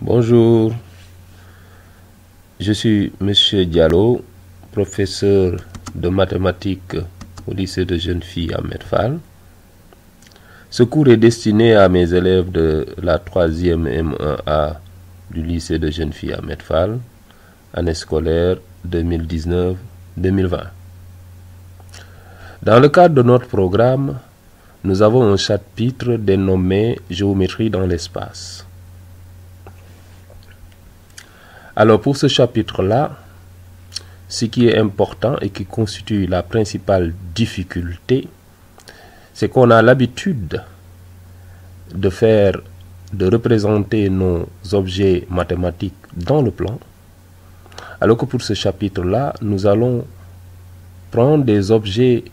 Bonjour, je suis Monsieur Diallo, professeur de mathématiques au lycée de jeunes filles à Medfal. Ce cours est destiné à mes élèves de la 3e M1A du lycée de jeunes filles à Medfal, année scolaire 2019-2020. Dans le cadre de notre programme, nous avons un chapitre dénommé Géométrie dans l'espace. Alors pour ce chapitre-là, ce qui est important et qui constitue la principale difficulté, c'est qu'on a l'habitude de représenter nos objets mathématiques dans le plan, alors que pour ce chapitre-là, nous allons prendre des objets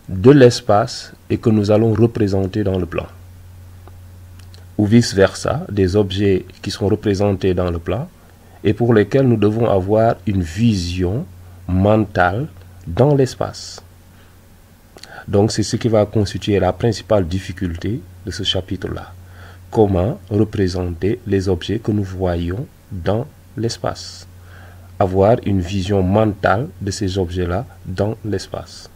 de l'espace et que nous allons représenter dans le plan. Ou vice-versa, des objets qui sont représentés dans le plan et pour lesquels nous devons avoir une vision mentale dans l'espace. Donc c'est ce qui va constituer la principale difficulté de ce chapitre-là. Comment représenter les objets que nous voyons dans l'espace. Avoir une vision mentale de ces objets-là dans l'espace.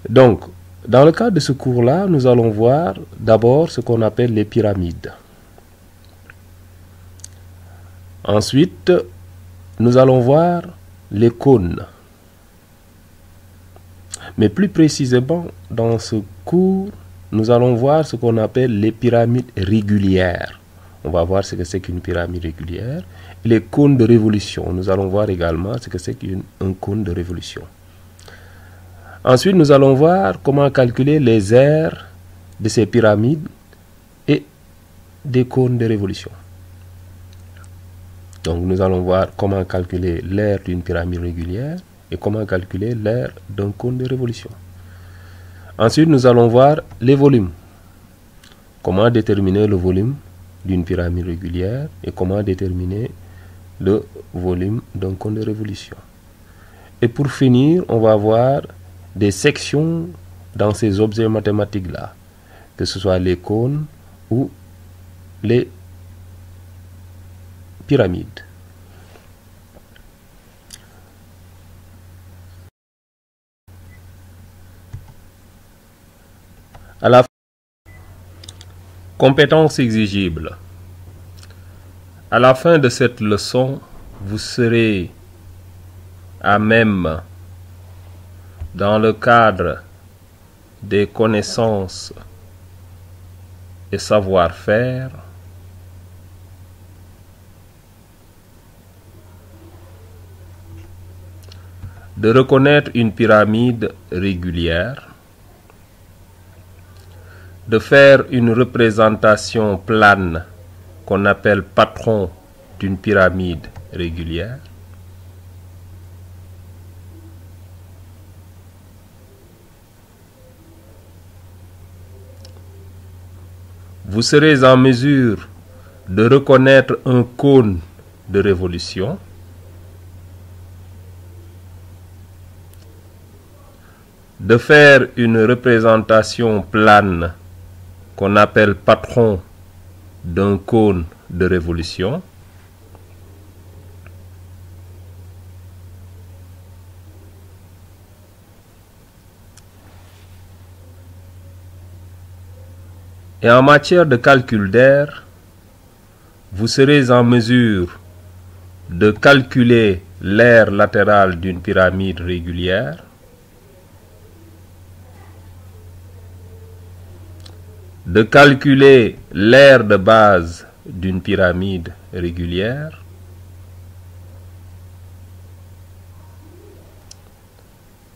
Donc, dans le cadre de ce cours-là, nous allons voir d'abord ce qu'on appelle les pyramides. Ensuite, nous allons voir les cônes. Mais plus précisément, dans ce cours, nous allons voir ce qu'on appelle les pyramides régulières. On va voir ce que c'est qu'une pyramide régulière. Et les cônes de révolution. Nous allons voir également ce que c'est qu'un cône de révolution. Ensuite, nous allons voir comment calculer les aires de ces pyramides et des cônes de révolution. Donc, nous allons voir comment calculer l'aire d'une pyramide régulière et comment calculer l'aire d'un cône de révolution. Ensuite, nous allons voir les volumes. Comment déterminer le volume d'une pyramide régulière et comment déterminer le volume d'un cône de révolution. Et pour finir, on va voir des sections dans ces objets mathématiques-là, que ce soit les cônes ou les pyramides. À la compétences exigibles. À la fin de cette leçon, vous serez à même, dans le cadre des connaissances et savoir-faire, de reconnaître une pyramide régulière, de faire une représentation plane qu'on appelle patron d'une pyramide régulière, vous serez en mesure de reconnaître un cône de révolution, de faire une représentation plane qu'on appelle patron d'un cône de révolution, et en matière de calcul d'aire, vous serez en mesure de calculer l'aire latérale d'une pyramide régulière, de calculer l'aire de base d'une pyramide régulière,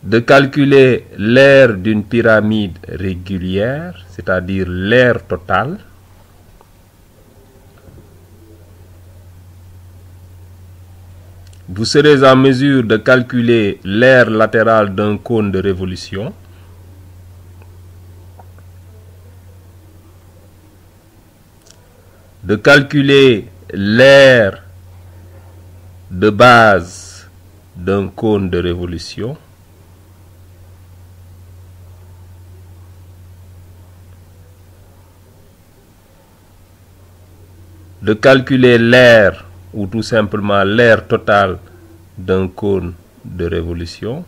de calculer l'aire d'une pyramide régulière, c'est-à-dire l'aire totale, vous serez en mesure de calculer l'aire latérale d'un cône de révolution, de calculer l'aire de base d'un cône de révolution, de calculer l'aire ou tout simplement l'aire totale d'un cône de révolution.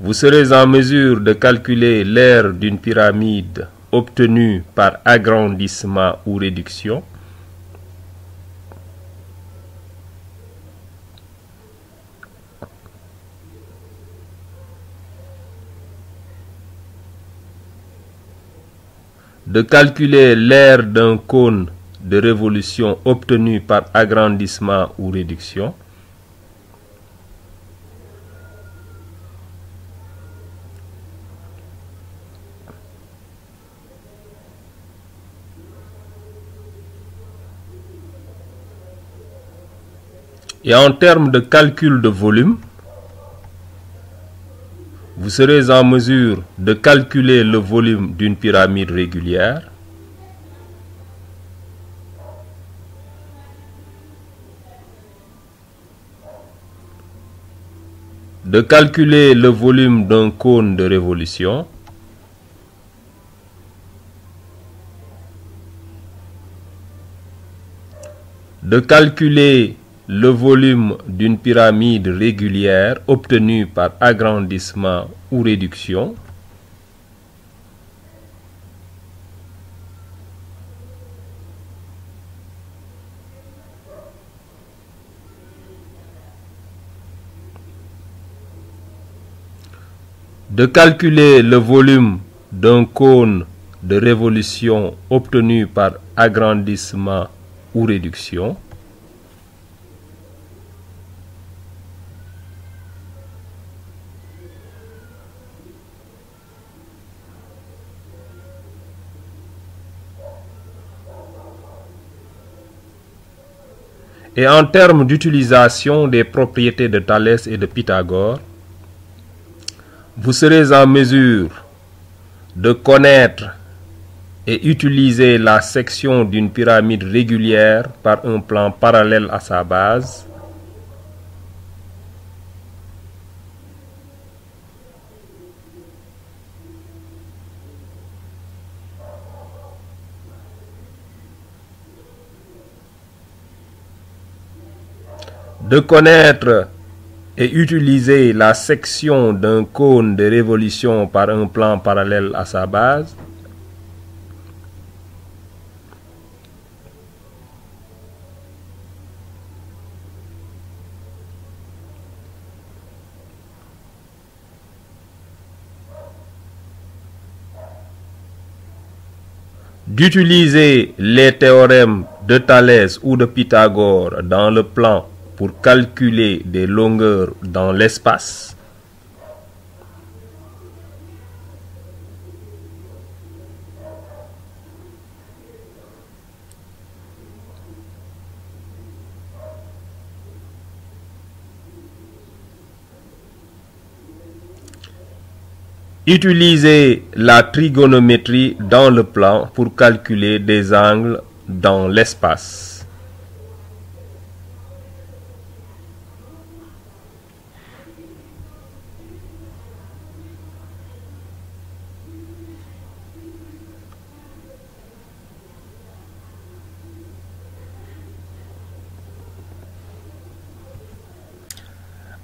Vous serez en mesure de calculer l'aire d'une pyramide obtenue par agrandissement ou réduction. De calculer l'aire d'un cône de révolution obtenu par agrandissement ou réduction. Et en termes de calcul de volume, vous serez en mesure de calculer le volume d'une pyramide régulière, de calculer le volume d'un cône de révolution, de calculer le volume d'une pyramide régulière obtenue par agrandissement ou réduction, de calculer le volume d'un cône de révolution obtenu par agrandissement ou réduction, et en termes d'utilisation des propriétés de Thalès et de Pythagore, vous serez en mesure de connaître et utiliser la section d'une pyramide régulière par un plan parallèle à sa base, de connaître et utiliser la section d'un cône de révolution par un plan parallèle à sa base, d'utiliser les théorèmes de Thalès ou de Pythagore dans le plan pour calculer des longueurs dans l'espace, utiliser la trigonométrie dans le plan pour calculer des angles dans l'espace.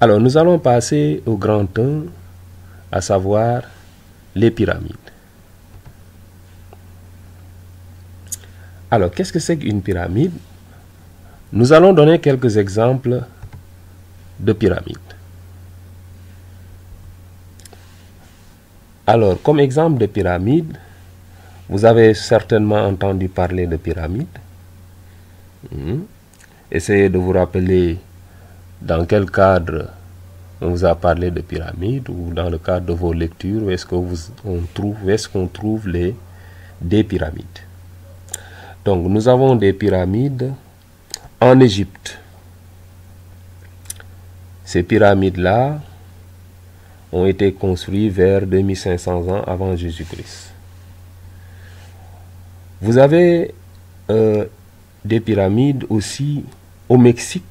Alors, nous allons passer au grand 1, à savoir les pyramides. Alors, qu'est-ce que c'est qu'une pyramide? Nous allons donner quelques exemples de pyramides. Alors, comme exemple de pyramide, vous avez certainement entendu parler de pyramide. Essayez de vous rappeler dans quel cadre on vous a parlé de pyramide, ou dans le cadre de vos lectures, où est-ce qu'on trouve des pyramides. Donc, nous avons des pyramides en Égypte. Ces pyramides-là ont été construites vers 2500 ans avant Jésus-Christ. Vous avez des pyramides aussi au Mexique.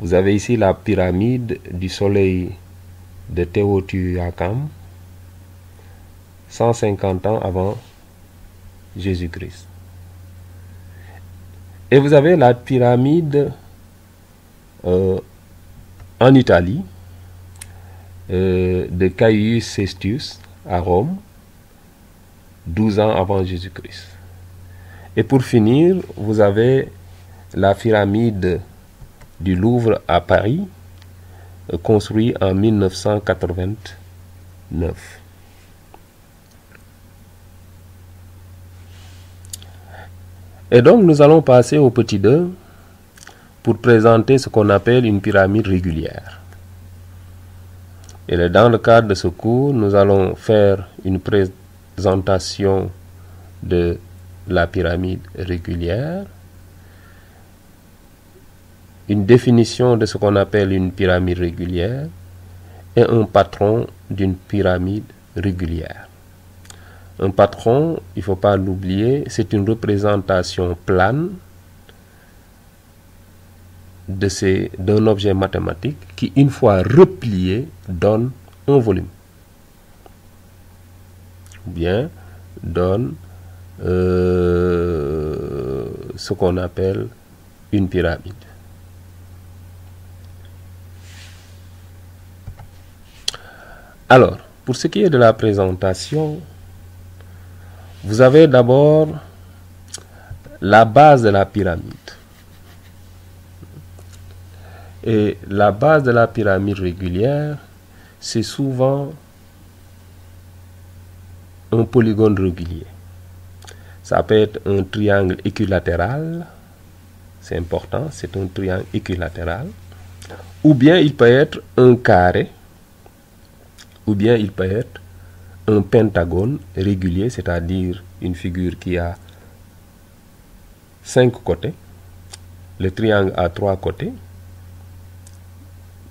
Vous avez ici la pyramide du soleil de Teotihuacan, 150 ans avant Jésus-Christ. Et vous avez la pyramide en Italie de Caius Cestius à Rome, 12 ans avant Jésus-Christ. Et pour finir, vous avez la pyramide du Louvre à Paris, construite en 1989. Et donc nous allons passer au petit 2 pour présenter ce qu'on appelle une pyramide régulière. Et dans le cadre de ce cours, nous allons faire une présentation de la pyramide régulière, une définition de ce qu'on appelle une pyramide régulière et un patron d'une pyramide régulière. Un patron, il ne faut pas l'oublier, c'est une représentation plane d'un objet mathématique qui, une fois replié, donne un volume. Ou bien donne ce qu'on appelle une pyramide. Alors, pour ce qui est de la présentation, vous avez d'abord la base de la pyramide. Et la base de la pyramide régulière, c'est souvent un polygone régulier. Ça peut être un triangle équilatéral, c'est important, c'est un triangle équilatéral. Ou bien il peut être un carré, ou bien il peut être un pentagone régulier, c'est-à-dire une figure qui a 5 côtés. Le triangle a 3 côtés.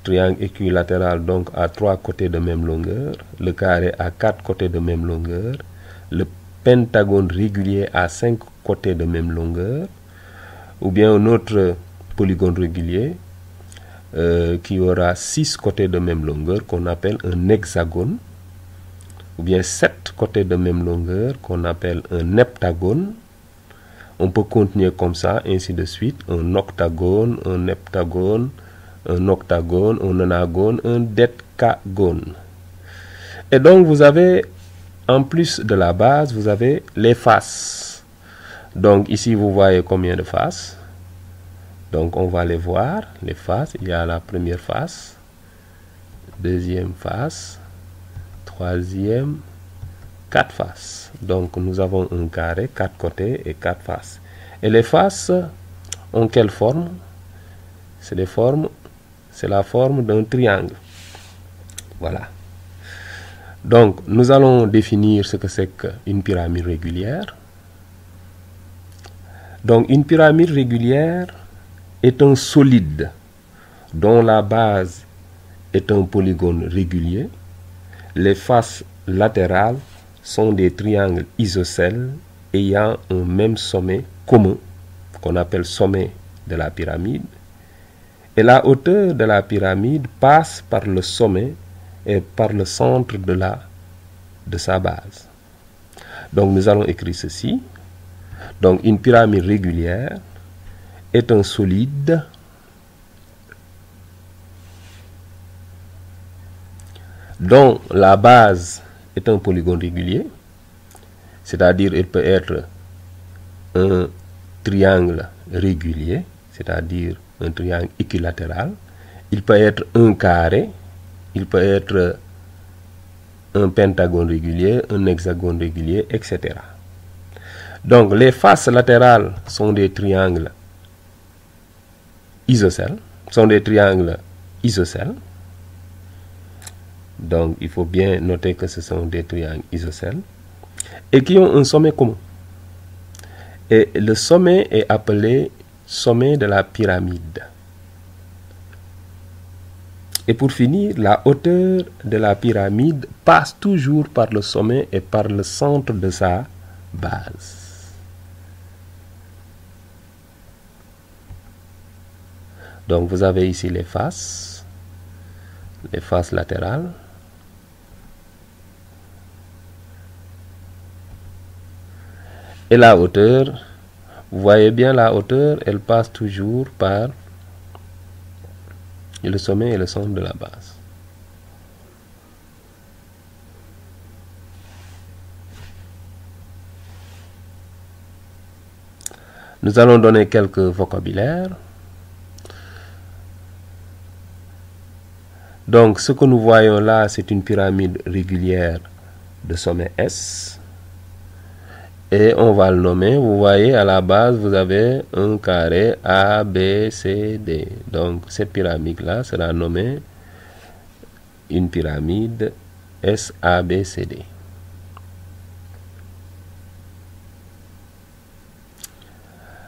Triangle équilatéral donc à 3 côtés de même longueur. Le carré a 4 côtés de même longueur. Le pentagone régulier a 5 côtés de même longueur. Ou bien un autre polygone régulier qui aura 6 côtés de même longueur qu'on appelle un hexagone. Ou bien 7 côtés de même longueur qu'on appelle un heptagone. On peut continuer comme ça, ainsi de suite. Un octagone, un heptagone, un octagone, un nonagone, un décagone. Et donc vous avez, en plus de la base, vous avez les faces. Donc ici vous voyez combien de faces. Donc on va les voir, les faces. Il y a la première face, deuxième face, troisième, 4 faces. Donc nous avons un carré, 4 côtés et 4 faces. Et les faces ont quelle forme? C'est la forme d'un triangle. Voilà. Donc nous allons définir ce que c'est qu'une pyramide régulière. Donc une pyramide régulière est un solide dont la base est un polygone régulier. Les faces latérales sont des triangles isocèles ayant un même sommet commun, qu'on appelle sommet de la pyramide. Et la hauteur de la pyramide passe par le sommet et par le centre de sa base. Donc nous allons écrire ceci. Donc une pyramide régulière est un solide dont la base est un polygone régulier, c'est-à-dire il peut être un triangle régulier, c'est-à-dire un triangle équilatéral, il peut être un carré, il peut être un pentagone régulier, un hexagone régulier, etc. Donc les faces latérales sont des triangles isocèles, Donc il faut bien noter que ce sont des triangles isocèles et qui ont un sommet commun. Et le sommet est appelé sommet de la pyramide. Et pour finir, la hauteur de la pyramide passe toujours par le sommet et par le centre de sa base. Donc vous avez ici les faces latérales. Et la hauteur, vous voyez bien la hauteur, elle passe toujours par le sommet et le centre de la base. Nous allons donner quelques vocabulaires. Donc, ce que nous voyons là, c'est une pyramide régulière de sommet S. Et on va le nommer. Vous voyez, à la base, vous avez un carré A, B, C, D. Donc, cette pyramide-là sera nommée une pyramide S, A, B, C, D.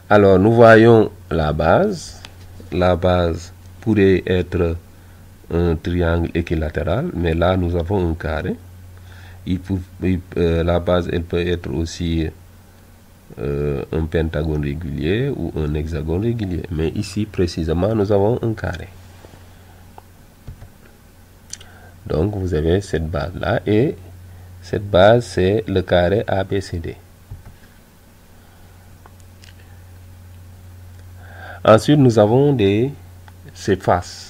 Alors, nous voyons la base. La base pourrait être un triangle équilatéral, mais là, nous avons un carré. La base, elle peut être aussi un pentagone régulier ou un hexagone régulier. Mais ici, précisément, nous avons un carré. Donc, vous avez cette base-là. Et cette base, c'est le carré ABCD. Ensuite, nous avons ces faces.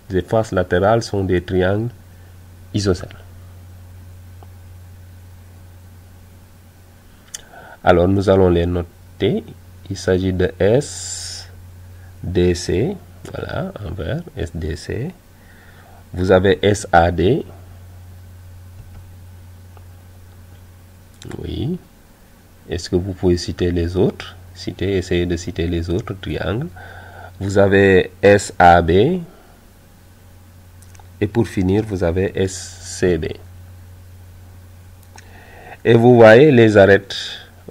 Les faces latérales sont des triangles isocèles. Alors, nous allons les noter. Il s'agit de SDC. Voilà, en vert, SDC. Vous avez SAD. Oui. Est-ce que vous pouvez citer les autres? Essayez de citer les autres triangles. Vous avez SAB. Et pour finir, vous avez SCD. Et vous voyez les arêtes.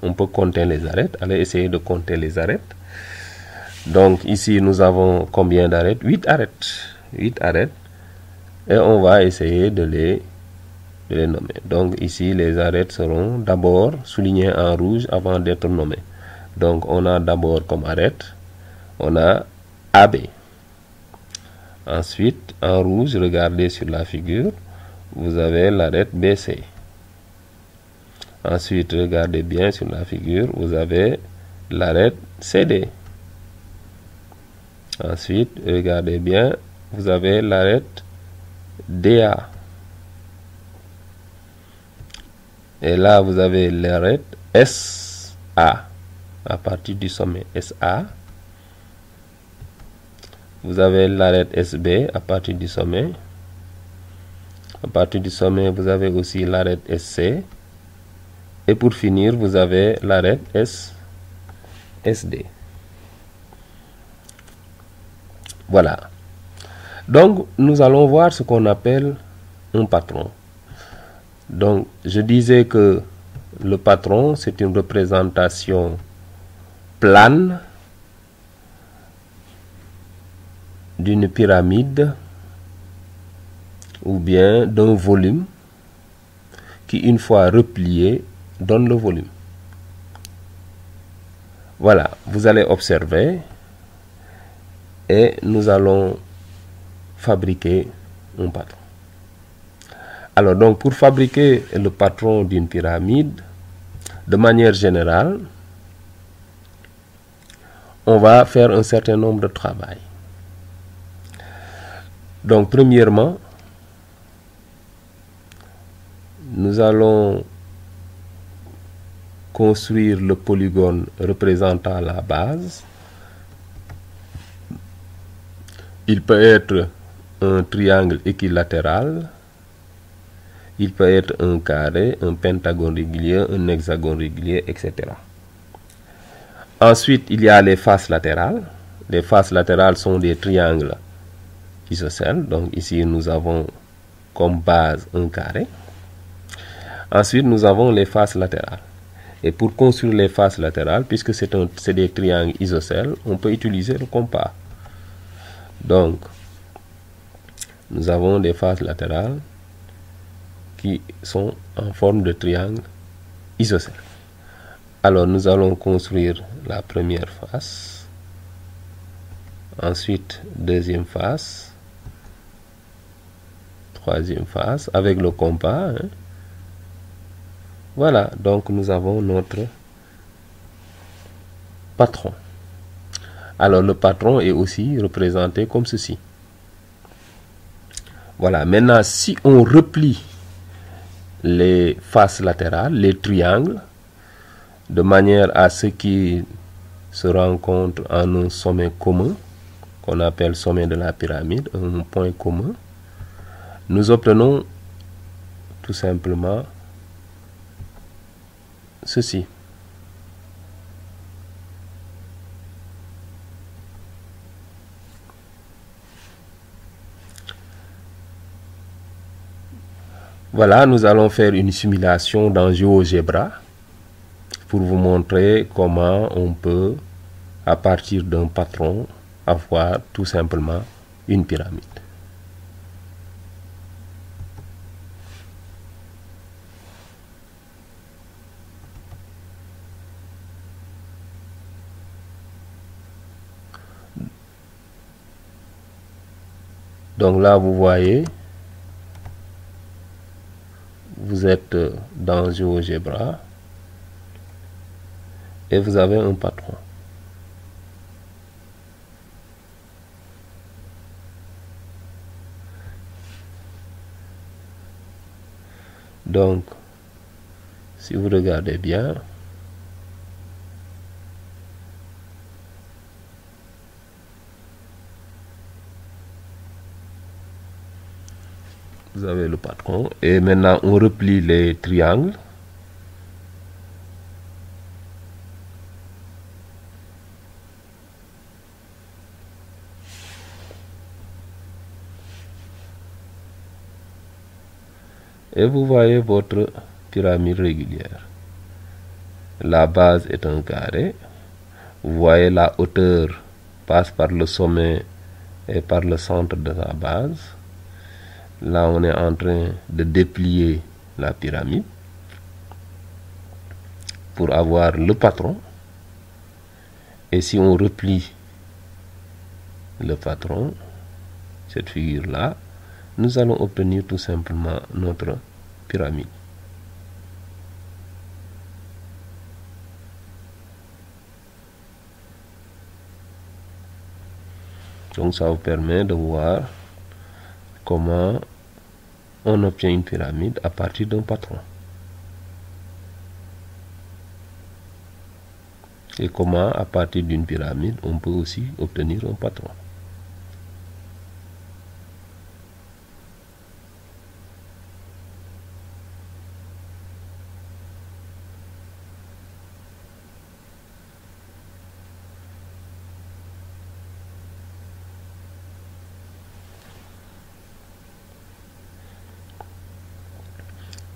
On peut compter les arêtes. Allez essayer de compter les arêtes. Donc ici, nous avons combien d'arêtes? 8 arêtes. 8 arêtes. Et on va essayer de les nommer. Donc ici, les arêtes seront d'abord soulignées en rouge avant d'être nommées. Donc on a d'abord comme arête, on a AB. Ensuite, en rouge, regardez sur la figure, vous avez l'arête BC. Ensuite, regardez bien sur la figure, vous avez l'arête CD. Ensuite, regardez bien, vous avez l'arête DA. Et là, vous avez l'arête SA. À partir du sommet SA. Vous avez l'arête SB à partir du sommet. À partir du sommet, vous avez aussi l'arête SC. Et pour finir, vous avez l'arête SD. Voilà. Donc, nous allons voir ce qu'on appelle un patron. Donc, je disais que le patron, c'est une représentation plane d'une pyramide ou bien d'un volume qui, une fois replié, donne le volume. Voilà, vous allez observer et nous allons fabriquer un patron. Alors donc, pour fabriquer le patron d'une pyramide, de manière générale, on va faire un certain nombre de travail. Donc, premièrement, nous allons construire le polygone représentant la base. Il peut être un triangle équilatéral, il peut être un carré, un pentagone régulier, un hexagone régulier, etc. Ensuite, il y a les faces latérales. Les faces latérales sont des triangles isocèles. Donc ici, nous avons comme base un carré. Ensuite, nous avons les faces latérales. Et pour construire les faces latérales, puisque c'est des triangles isocèles, on peut utiliser le compas. Donc, nous avons des faces latérales qui sont en forme de triangle isocèle. Alors, nous allons construire la première face Ensuite, deuxième face, troisième face, avec le compas. Hein. Voilà, donc nous avons notre patron. Alors le patron est aussi représenté comme ceci. Voilà, maintenant si on replie les faces latérales, les triangles, de manière à ce qu'ils se rencontrent en un sommet commun, qu'on appelle sommet de la pyramide, un point commun, nous obtenons tout simplement ceci. Voilà, nous allons faire une simulation dans GeoGebra pour vous montrer comment on peut, à partir d'un patron, avoir tout simplement une pyramide. Donc là, vous voyez, vous êtes dans GeoGebra et vous avez un patron. Donc, si vous regardez bien, vous avez le patron et maintenant on replie les triangles. Et vous voyez votre pyramide régulière. La base est un carré. Vous voyez la hauteur passe par le sommet et par le centre de la base. Là, on est en train de déplier la pyramide pour avoir le patron. Et si on replie le patron, cette figure-là, nous allons obtenir tout simplement notre pyramide. Donc ça vous permet de voir comment on obtient une pyramide à partir d'un patron. Et comment à partir d'une pyramide on peut aussi obtenir un patron.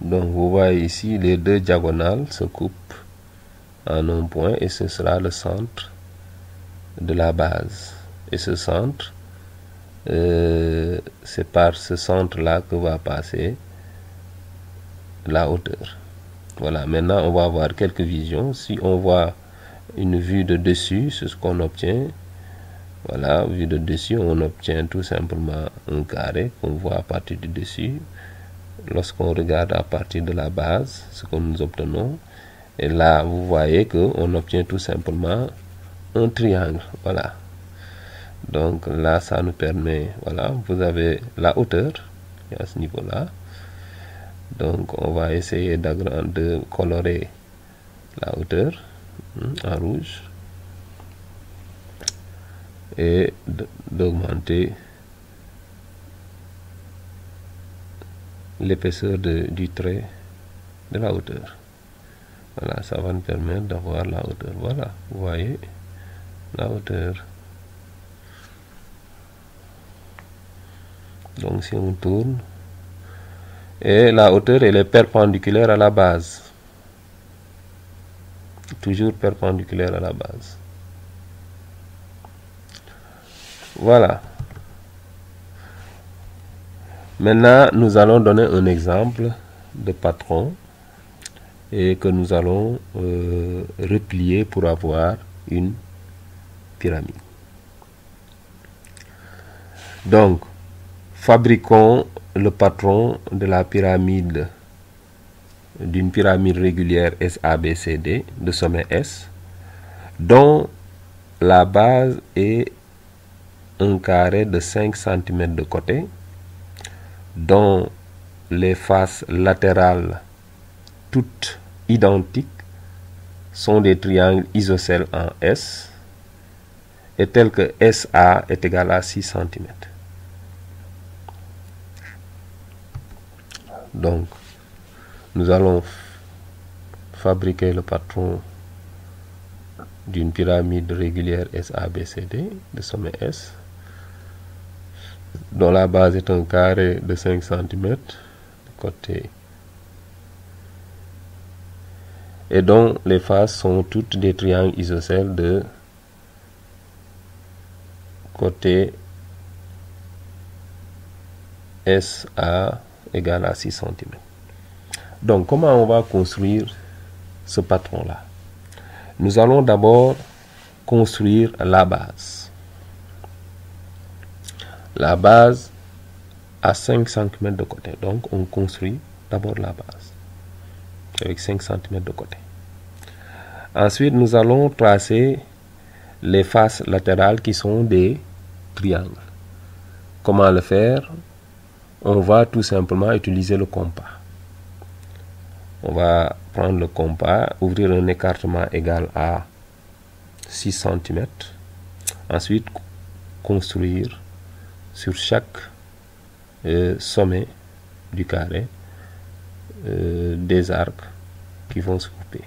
Donc vous voyez ici les deux diagonales se coupent en un point et ce sera le centre de la base. Et ce centre, c'est par ce centre là que va passer la hauteur. Voilà, maintenant on va voir quelques visions. Si on voit une vue de dessus, c'est ce qu'on obtient. Voilà, vue de dessus, on obtient tout simplement un carré qu'on voit à partir du dessus. Lorsqu'on regarde à partir de la base, ce que nous obtenons, et là vous voyez qu'on obtient tout simplement un triangle. Voilà, donc là ça nous permet, voilà, vous avez la hauteur à ce niveau là. Donc on va essayer de colorer la hauteur en rouge et d'augmenter l'épaisseur du trait de la hauteur. Voilà, ça va nous permettre d'avoir la hauteur. Voilà, vous voyez la hauteur. Donc si on tourne, et la hauteur elle est perpendiculaire à la base, toujours perpendiculaire à la base. Voilà. Maintenant, nous allons donner un exemple de patron et que nous allons replier pour avoir une pyramide. Donc, fabriquons le patron de la pyramide, d'une pyramide régulière SABCD de sommet S, dont la base est un carré de 5 cm de côté, dont les faces latérales toutes identiques sont des triangles isocèles en S, et tel que SA est égal à 6 cm. Donc, nous allons fabriquer le patron d'une pyramide régulière SABCD de sommet S, dont la base est un carré de 5 cm de côté et dont les faces sont toutes des triangles isocèles de côté SA égale à 6 cm. Donc, comment on va construire ce patron-là? Nous allons d'abord construire la base. La base à 5 cm de côté. Donc, on construit d'abord la base avec 5 cm de côté. Ensuite, nous allons tracer les faces latérales qui sont des triangles. Comment le faire? On va tout simplement utiliser le compas. On va prendre le compas, ouvrir un écartement égal à 6 cm. Ensuite, construire sur chaque sommet du carré des arcs qui vont se couper.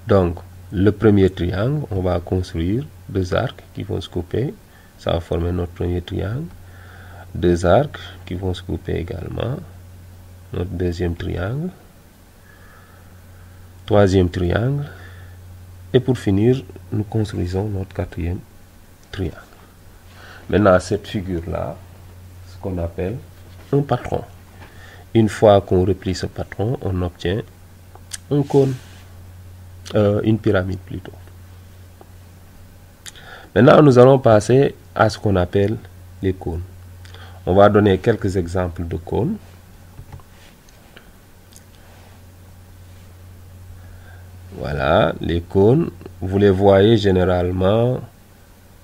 Donc, le premier triangle, on va construire deux arcs qui vont se couper. Ça va former notre premier triangle. Deux arcs qui vont se couper également. Notre deuxième triangle. Troisième triangle. Et pour finir, nous construisons notre quatrième triangle. Maintenant, cette figure-là, ce qu'on appelle un patron. Une fois qu'on replie ce patron, on obtient un cône, une pyramide plutôt. Maintenant, nous allons passer à ce qu'on appelle les cônes. On va donner quelques exemples de cônes. Voilà, les cônes, vous les voyez généralement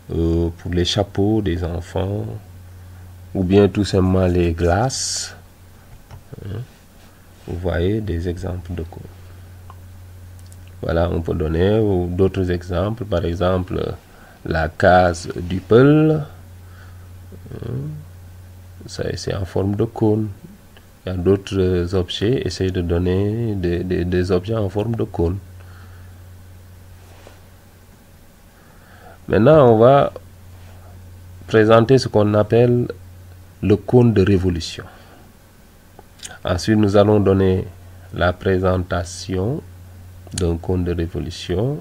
pour les chapeaux des enfants ou bien tout simplement les glaces. Vous voyez des exemples de cônes. Voilà, on peut donner d'autres exemples, par exemple la case du Peul. C'est en forme de cône. Il y a d'autres objets, essayez de donner des objets en forme de cône. Maintenant, on va présenter ce qu'on appelle le cône de révolution. Ensuite, nous allons donner la présentation d'un cône de révolution,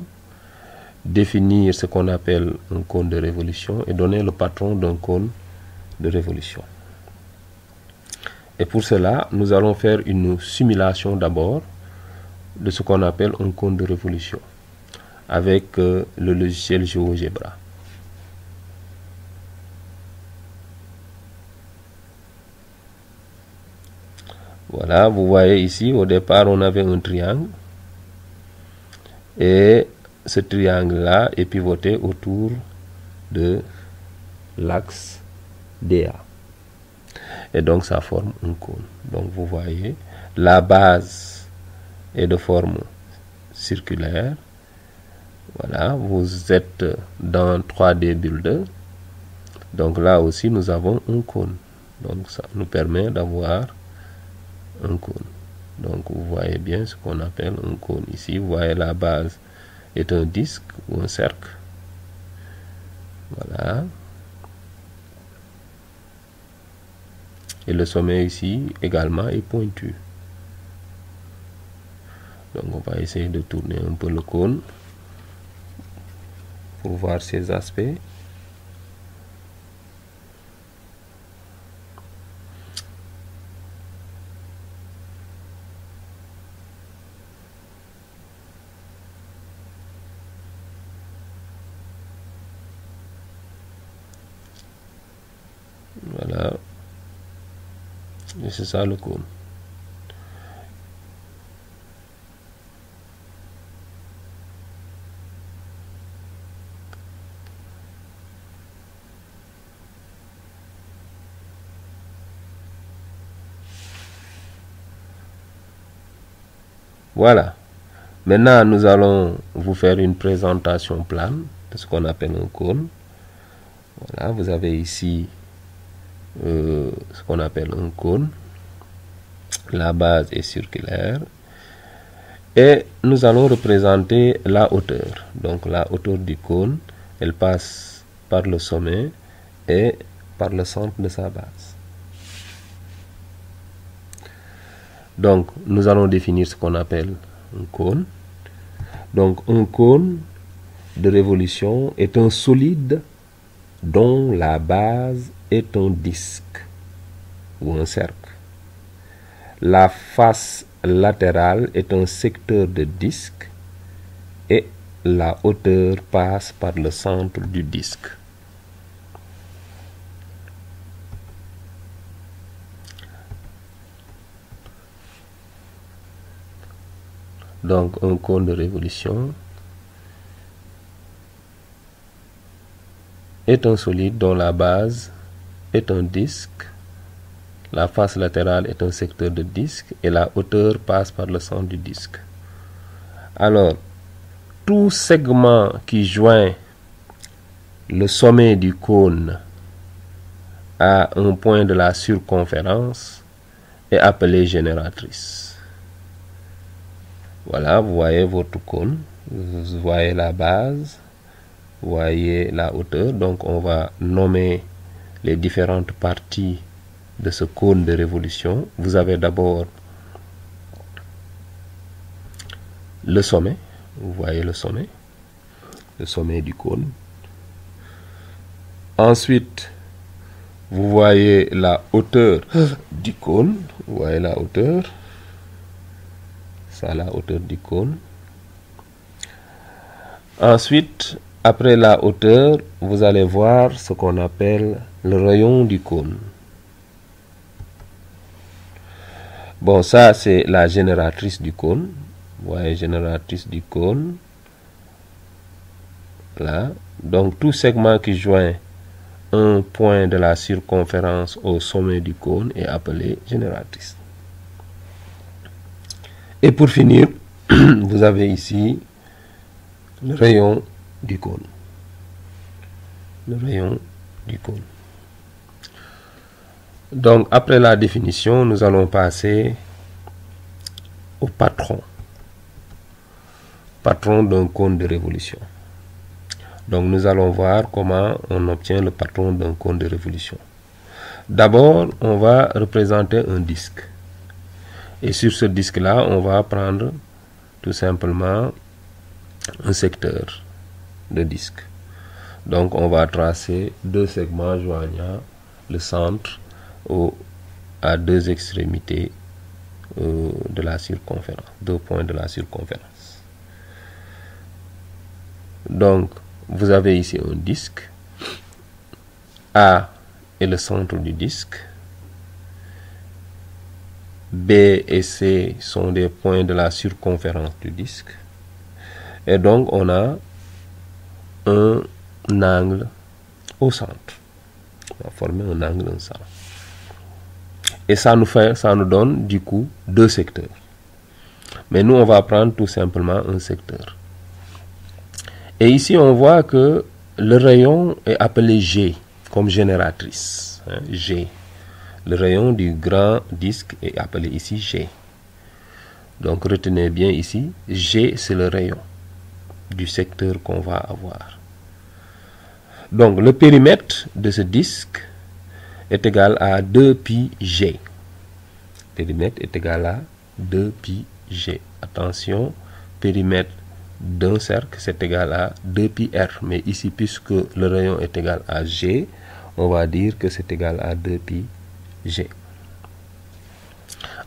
définir ce qu'on appelle un cône de révolution et donner le patron d'un cône de révolution. Et pour cela, nous allons faire une simulation d'abord de ce qu'on appelle un cône de révolution avec le logiciel GeoGebra. Voilà, vous voyez ici, au départ, on avait un triangle. Et ce triangle-là est pivoté autour de l'axe DA. Et donc, ça forme un cône. Donc, vous voyez, la base est de forme circulaire. Voilà, vous êtes dans 3D Builder. Donc, là aussi, nous avons un cône. Donc, ça nous permet d'avoir un cône. Donc, vous voyez bien ce qu'on appelle un cône ici. Vous voyez, la base est un disque ou un cercle. Voilà. Et le sommet ici également est pointu. Donc, on va essayer de tourner un peu le cône pour voir ses aspects. Et c'est ça le cône. Voilà. Maintenant, nous allons vous faire une présentation plane de ce qu'on appelle un cône. Voilà, vous avez ici ce qu'on appelle un cône. La base est circulaire. Et nous allons représenter la hauteur. Donc la hauteur du cône, elle passe par le sommet et par le centre de sa base. Donc nous allons définir ce qu'on appelle un cône. Donc un cône de révolution est un solide dont la base est un disque ou un cercle. La face latérale est un secteur de disque et la hauteur passe par le centre du disque. Donc un cône de révolution est un solide dont la base est un disque, la face latérale est un secteur de disque et la hauteur passe par le centre du disque. Alors, tout segment qui joint le sommet du cône à un point de la circonférence est appelé génératrice. Voilà, vous voyez votre cône, vous voyez la base, vous voyez la hauteur. Donc on va nommer les différentes parties de ce cône de révolution. Vous avez d'abord le sommet, vous voyez le sommet du cône. Ensuite, vous voyez la hauteur du cône, vous voyez la hauteur. Ça, la hauteur du cône. Ensuite, après la hauteur, vous allez voir ce qu'on appelle le rayon du cône. Bon, ça, c'est la génératrice du cône. Vous voyez, génératrice du cône. Là. Donc, tout segment qui joint un point de la circonférence au sommet du cône est appelé génératrice. Et pour finir, vous avez ici le rayon du cône. Le rayon du cône. Donc, après la définition, nous allons passer au patron. Patron d'un cône de révolution. Donc, nous allons voir comment on obtient le patron d'un cône de révolution. D'abord, on va représenter un disque. Et sur ce disque-là, on va prendre tout simplement un secteur de disque. Donc, on va tracer deux segments joignant le centre à deux extrémités de la circonférence, deux points de la circonférence. Donc, vous avez ici un disque. A est le centre du disque. B et C sont des points de la circonférence du disque. Et donc, on a un angle au centre. On va former un angle au centre. Et ça nous donne du coup deux secteurs. Mais nous, on va prendre tout simplement un secteur. Et ici, on voit que le rayon est appelé G, comme génératrice. Hein, G. Le rayon du grand disque est appelé ici G. Donc retenez bien ici, G c'est le rayon du secteur qu'on va avoir. Donc le périmètre de ce disque est égal à 2πg. Le périmètre est égal à 2πg. Attention, périmètre d'un cercle c'est égal à 2πr. Mais ici, puisque le rayon est égal à G, on va dire que c'est égal à 2πg.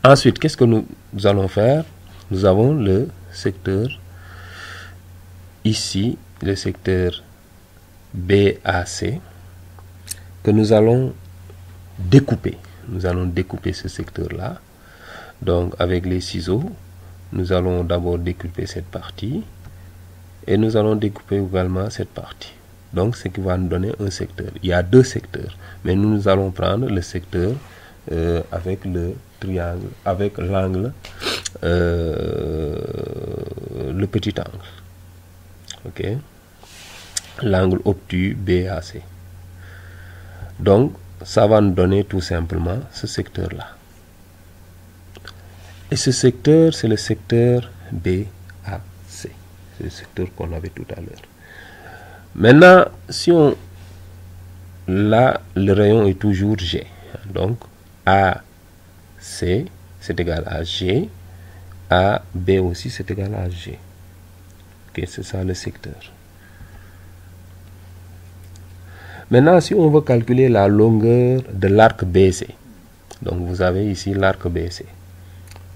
Ensuite, qu'est-ce que nous allons faire? Nous avons le secteur ici, le secteur BAC, que nous allons découper. nous allons découper ce secteur-là. Donc avec les ciseaux, nous allons d'abord découper cette partie et nous allons découper également cette partie. Donc ce qui va nous donner un secteur. Il y a deux secteurs, mais nous allons prendre le secteur avec le triangle, avec l'angle, le petit angle. Ok, l'angle obtus BAC. Donc ça va nous donner tout simplement ce secteur-là. Et ce secteur, c'est le secteur BAC. C'est le secteur qu'on avait tout à l'heure. Maintenant, si on... Là, le rayon est toujours G. Donc, AC, c'est égal à G. AB aussi, c'est égal à G. Ok, c'est ça le secteur. Maintenant, si on veut calculer la longueur de l'arc BC. Donc, vous avez ici l'arc BC.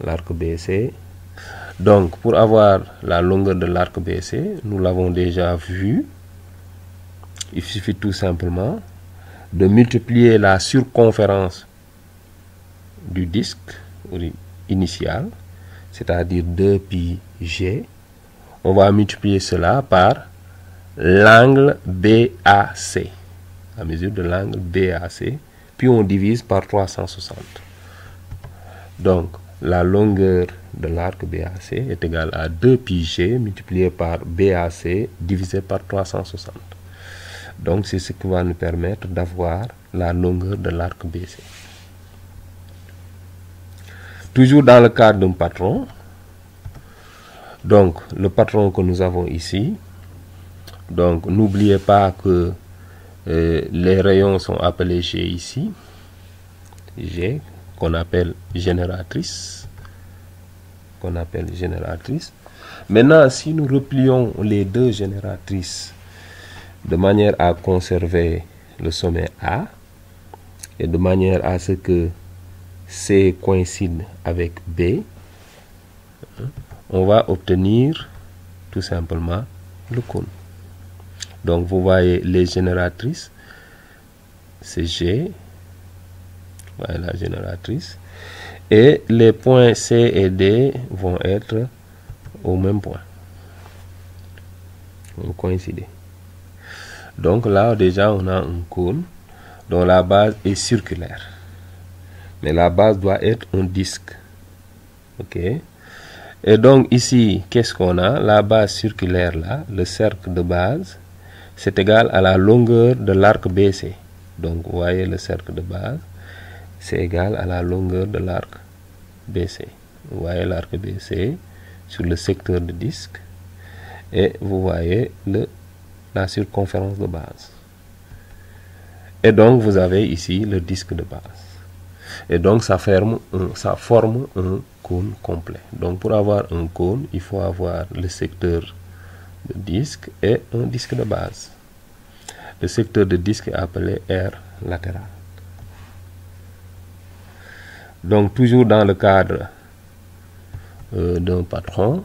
L'arc BC. Donc, pour avoir la longueur de l'arc BC, nous l'avons déjà vu. Il suffit tout simplement de multiplier la circonférence du disque initial, c'est-à-dire 2πg. On va multiplier cela par l'angle BAC, la mesure de l'angle BAC, puis on divise par 360. Donc, la longueur de l'arc BAC est égale à 2πg multiplié par BAC divisé par 360. Donc, c'est ce qui va nous permettre d'avoir la longueur de l'arc BC. Toujours dans le cadre d'un patron. Donc, le patron que nous avons ici. Donc, n'oubliez pas que les rayons sont appelés G ici. G, qu'on appelle génératrice. Maintenant, si nous replions les deux génératrices de manière à conserver le sommet A et de manière à ce que C coïncide avec B, on va obtenir tout simplement le cône. Donc vous voyez les génératrices, c'est G, voilà la génératrice, et les points C et D vont être au même point, vont coïncider. Donc là déjà on a un cône dont la base est circulaire. Mais la base doit être un disque. Ok. Et donc ici, qu'est-ce qu'on a? La base circulaire là, le cercle de base, c'est égal à la longueur de l'arc BC. Donc vous voyez le cercle de base, c'est égal à la longueur de l'arc BC. Vous voyez l'arc BC sur le secteur de disque. Et vous voyez la circonférence de base. Et donc vous avez ici le disque de base. Et donc ça forme un cône complet. Donc pour avoir un cône, il faut avoir le secteur de disque et un disque de base. Le secteur de disque est appelé R latéral. Donc toujours dans le cadre d'un patron,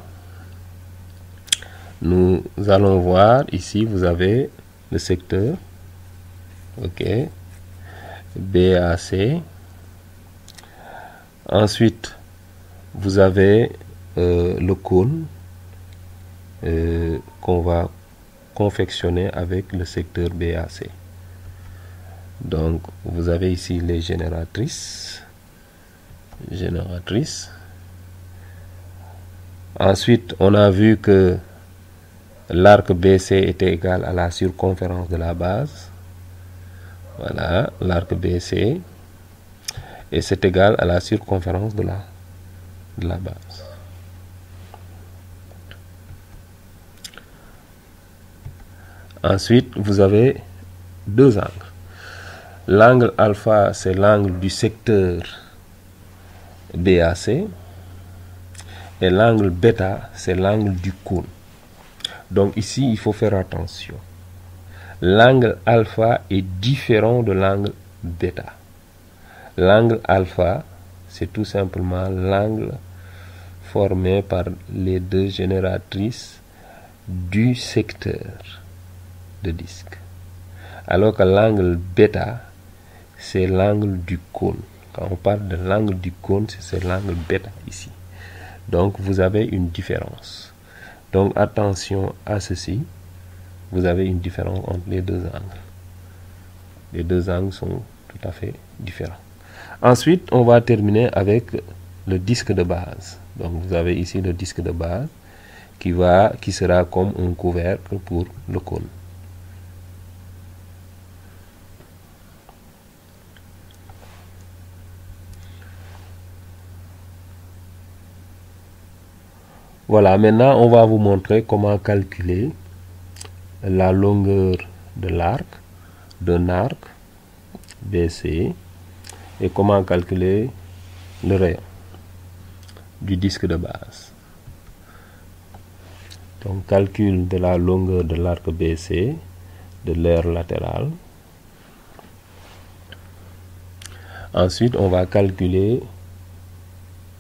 nous allons voir ici, vous avez le secteur, ok, BAC. Ensuite, vous avez le cône qu'on va confectionner avec le secteur BAC. Donc, vous avez ici les génératrices. Ensuite, on a vu que l'arc BC était égal à la circonférence de la base. Voilà, l'arc BC. Et c'est égal à la circonférence de la base. Ensuite, vous avez deux angles. L'angle alpha, c'est l'angle du secteur BAC. Et l'angle bêta, c'est l'angle du cône. Donc ici, il faut faire attention. L'angle alpha est différent de l'angle bêta. L'angle alpha, c'est tout simplement l'angle formé par les deux génératrices du secteur de disque. Alors que l'angle bêta, c'est l'angle du cône. Quand on parle de l'angle du cône, c'est l'angle bêta ici. Donc vous avez une différence. Donc attention à ceci. Vous avez une différence entre les deux angles. Les deux angles sont tout à fait différents. Ensuite, on va terminer avec le disque de base. Donc vous avez ici le disque de base qui sera comme un couvercle pour le cône. Voilà, maintenant on va vous montrer comment calculer la longueur de l'arc d'un arc BC et comment calculer le rayon du disque de base. Donc calcul de la longueur de l'arc BC, de l'aire latérale. Ensuite, on va calculer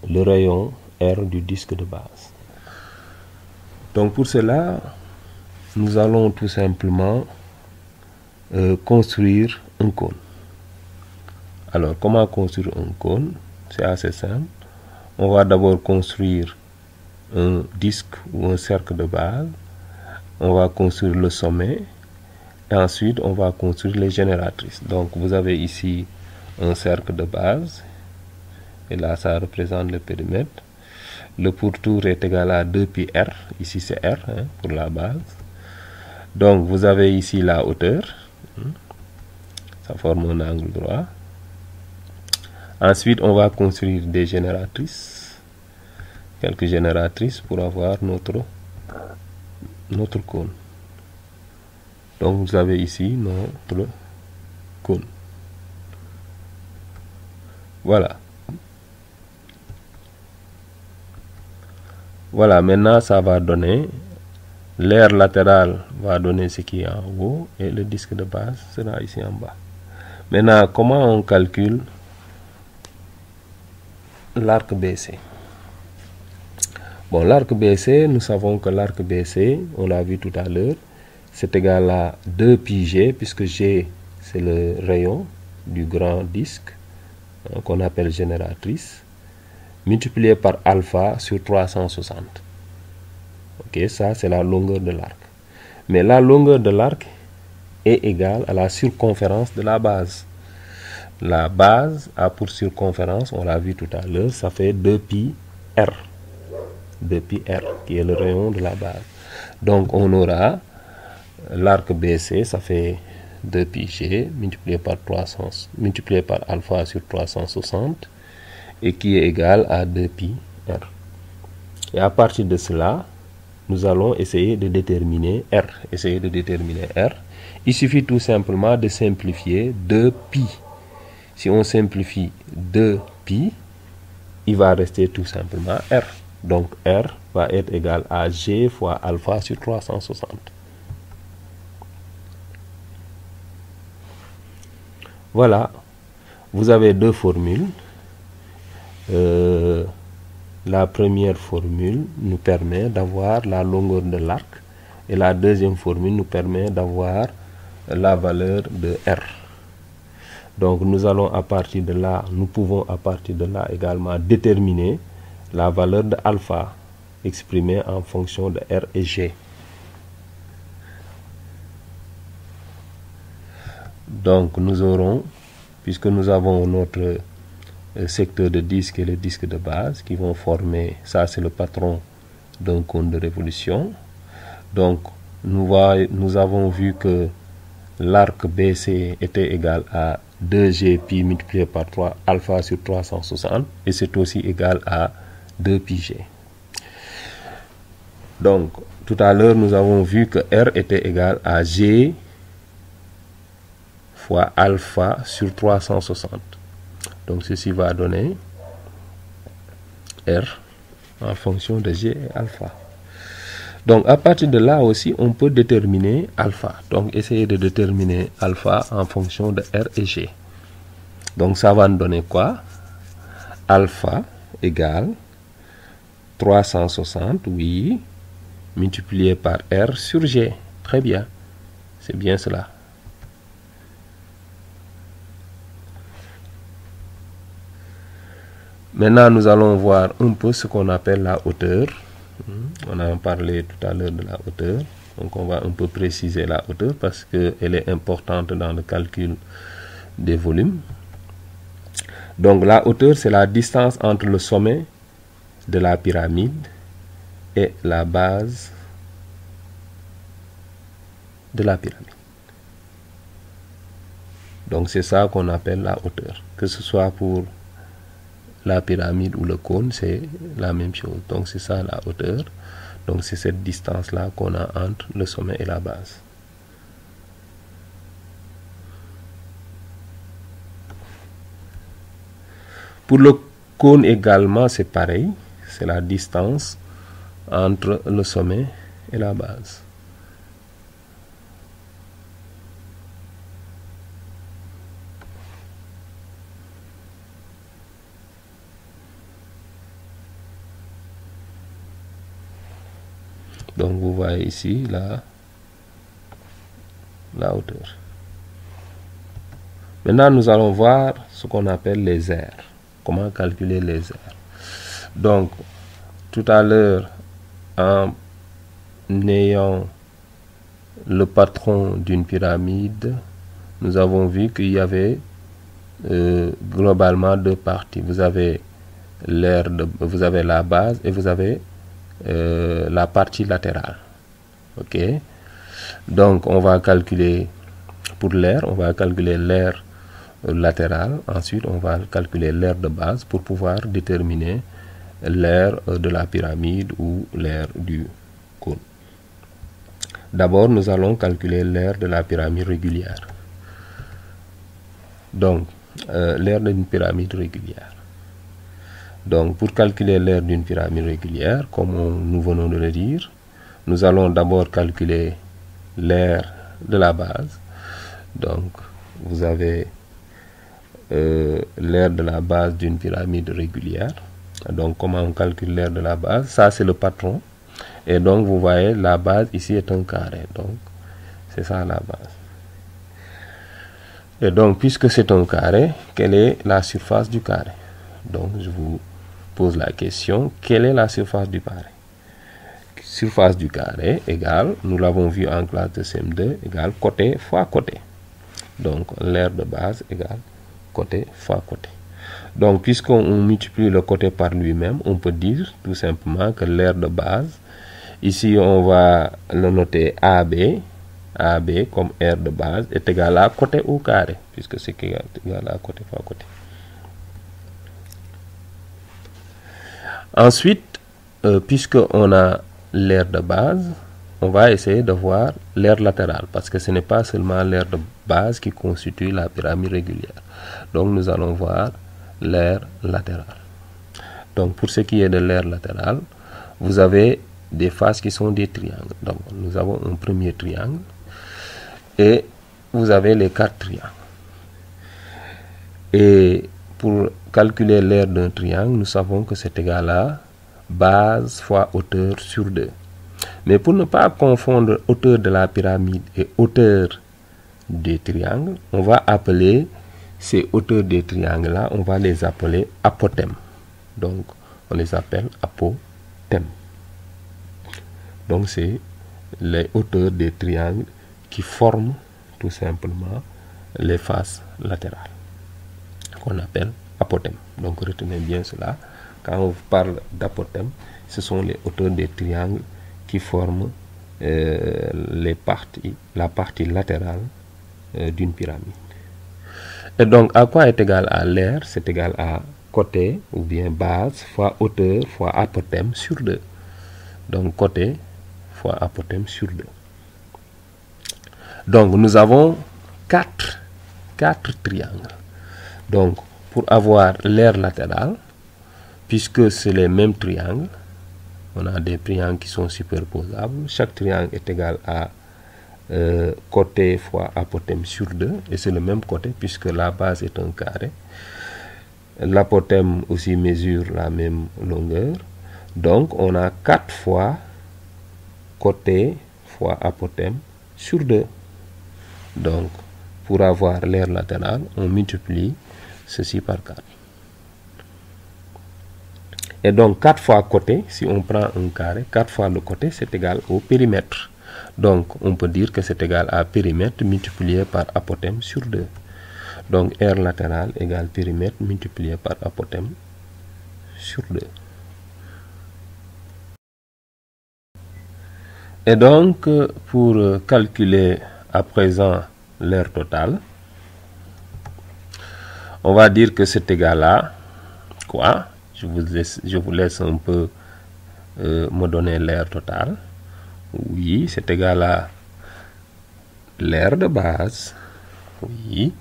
le rayon R du disque de base. Donc pour cela, nous allons tout simplement construire un cône. Alors, comment construire un cône? C'est assez simple. On va d'abord construire un disque ou un cercle de base. On va construire le sommet. Et ensuite, on va construire les génératrices. Donc, vous avez ici un cercle de base. Et là, ça représente le périmètre. Le pourtour est égal à 2πr. Ici, c'est R pour la base. Donc, vous avez ici la hauteur. Ça forme un angle droit. Ensuite, on va construire des génératrices. Quelques génératrices pour avoir notre cône. Donc, vous avez ici notre cône. Voilà. Voilà, maintenant, ça va donner... L'aire latérale va donner ce qui est en haut et le disque de base sera ici en bas. Maintenant, comment on calcule l'arc BC? Bon, l'arc BC, nous savons que l'arc BC, on l'a vu tout à l'heure, c'est égal à 2πg, puisque G, c'est le rayon du grand disque, qu'on appelle génératrice, multiplié par alpha sur 360. Ok, ça c'est la longueur de l'arc. Mais la longueur de l'arc est égale à la circonférence de la base. La base a pour circonférence, on l'a vu tout à l'heure, ça fait 2πr. 2πr, qui est le rayon de la base. Donc on aura l'arc BC, ça fait 2πg multiplié par alpha sur 360 et qui est égal à 2πr. Et à partir de cela, nous allons essayer de déterminer R. Il suffit tout simplement de simplifier 2π. Si on simplifie 2π, il va rester tout simplement R. Donc R va être égal à G fois alpha sur 360. Voilà, vous avez deux formules. La première formule nous permet d'avoir la longueur de l'arc et la deuxième formule nous permet d'avoir la valeur de R. Donc nous allons à partir de là, nous pouvons à partir de là également déterminer la valeur de alpha exprimée en fonction de R et G. Donc nous aurons, puisque nous avons notre secteur de disque et le disque de base qui vont former, ça c'est le patron d'un cône de révolution. Donc nous avons vu que l'arc BC était égal à 2gπ multiplié par 3 alpha sur 360 et c'est aussi égal à 2πg. Donc tout à l'heure nous avons vu que R était égal à G fois alpha sur 360. Donc ceci va donner R en fonction de G et alpha. Donc à partir de là aussi on peut déterminer alpha. Donc essayer de déterminer alpha en fonction de R et G. Donc ça va nous donner quoi? Alpha égale 360, oui, multiplié par R sur G. Très bien, c'est bien cela. Maintenant, nous allons voir un peu ce qu'on appelle la hauteur. On a parlé tout à l'heure de la hauteur. Donc, on va un peu préciser la hauteur parce qu'elle est importante dans le calcul des volumes. Donc, la hauteur, c'est la distance entre le sommet de la pyramide et la base de la pyramide. Donc, c'est ça qu'on appelle la hauteur. Que ce soit pour la pyramide ou le cône, c'est la même chose. Donc, c'est ça la hauteur. Donc, c'est cette distance-là qu'on a entre le sommet et la base. Pour le cône également, c'est pareil. C'est la distance entre le sommet et la base. Donc, vous voyez ici la hauteur. Maintenant, nous allons voir ce qu'on appelle les aires. Comment calculer les aires. Donc, tout à l'heure, en ayant le patron d'une pyramide, nous avons vu qu'il y avait globalement deux parties. Vous avez vous avez la base et vous avez la partie latérale. Ok. Donc, on va calculer pour l'aire, on va calculer l'aire latérale. Ensuite, on va calculer l'aire de base pour pouvoir déterminer l'aire de la pyramide ou l'aire du cône. D'abord, nous allons calculer l'aire de la pyramide régulière. Donc, l'aire d'une pyramide régulière. Donc, pour calculer l'aire d'une pyramide régulière, comme nous venons de le dire, nous allons d'abord calculer l'aire de la base. Donc, vous avez l'aire de la base d'une pyramide régulière. Donc, comment on calcule l'aire de la base? Ça, c'est le patron. Et donc, vous voyez, la base ici est un carré. Donc, c'est ça la base. Et donc, puisque c'est un carré, quelle est la surface du carré? Donc, je vous pose la question, quelle est la surface du carré? Surface du carré égale, nous l'avons vu en classe de CM2, égale côté fois côté. Donc, l'aire de base égale côté fois côté. Donc, puisqu'on multiplie le côté par lui-même, on peut dire tout simplement que l'aire de base, ici on va le noter AB comme aire de base est égal à côté au carré, puisque c'est égal à côté fois côté. Ensuite, puisqu'on a l'aire de base, on va essayer de voir l'aire latérale, parce que ce n'est pas seulement l'aire de base qui constitue la pyramide régulière. Donc, nous allons voir l'aire latérale. Donc, pour ce qui est de l'aire latérale, vous avez des faces qui sont des triangles. Donc, nous avons un premier triangle et vous avez les 4 triangles. Et pour calculer l'aire d'un triangle, nous savons que c'est égal à base fois hauteur sur 2. Mais pour ne pas confondre hauteur de la pyramide et hauteur des triangles, on va appeler ces hauteurs des triangles-là, on va les appeler apothèmes. Donc, on les appelle apothèmes. Donc, c'est les hauteurs des triangles qui forment tout simplement les faces latérales, qu'on appelle apothèmes. Donc, retenez bien cela. Quand on parle d'apothèmes, ce sont les hauteurs des triangles qui forment la partie latérale d'une pyramide. Et donc, à quoi est égal à l'aire? C'est égal à côté ou bien base fois hauteur fois apothème sur 2. Donc, côté fois apothème sur 2. Donc, nous avons 4 triangles. Donc, pour avoir l'aire latérale, puisque c'est les mêmes triangles, on a des triangles qui sont superposables. Chaque triangle est égal à côté fois apothème sur 2. Et c'est le même côté puisque la base est un carré. L'apothème aussi mesure la même longueur. Donc, on a 4 fois côté fois apothème sur 2. Donc, pour avoir l'aire latérale, on multiplie ceci par 4. Et donc 4 fois côté, si on prend un carré, 4 fois le côté, c'est égal au périmètre. Donc on peut dire que c'est égal à périmètre multiplié par apothème sur 2. Donc R latéral égale périmètre multiplié par apothème sur 2. Et donc pour calculer à présent l'aire totale, on va dire que c'est égal à quoi? Je vous laisse un peu me donner l'aire totale. Oui, c'est égal à l'aire de base. Oui.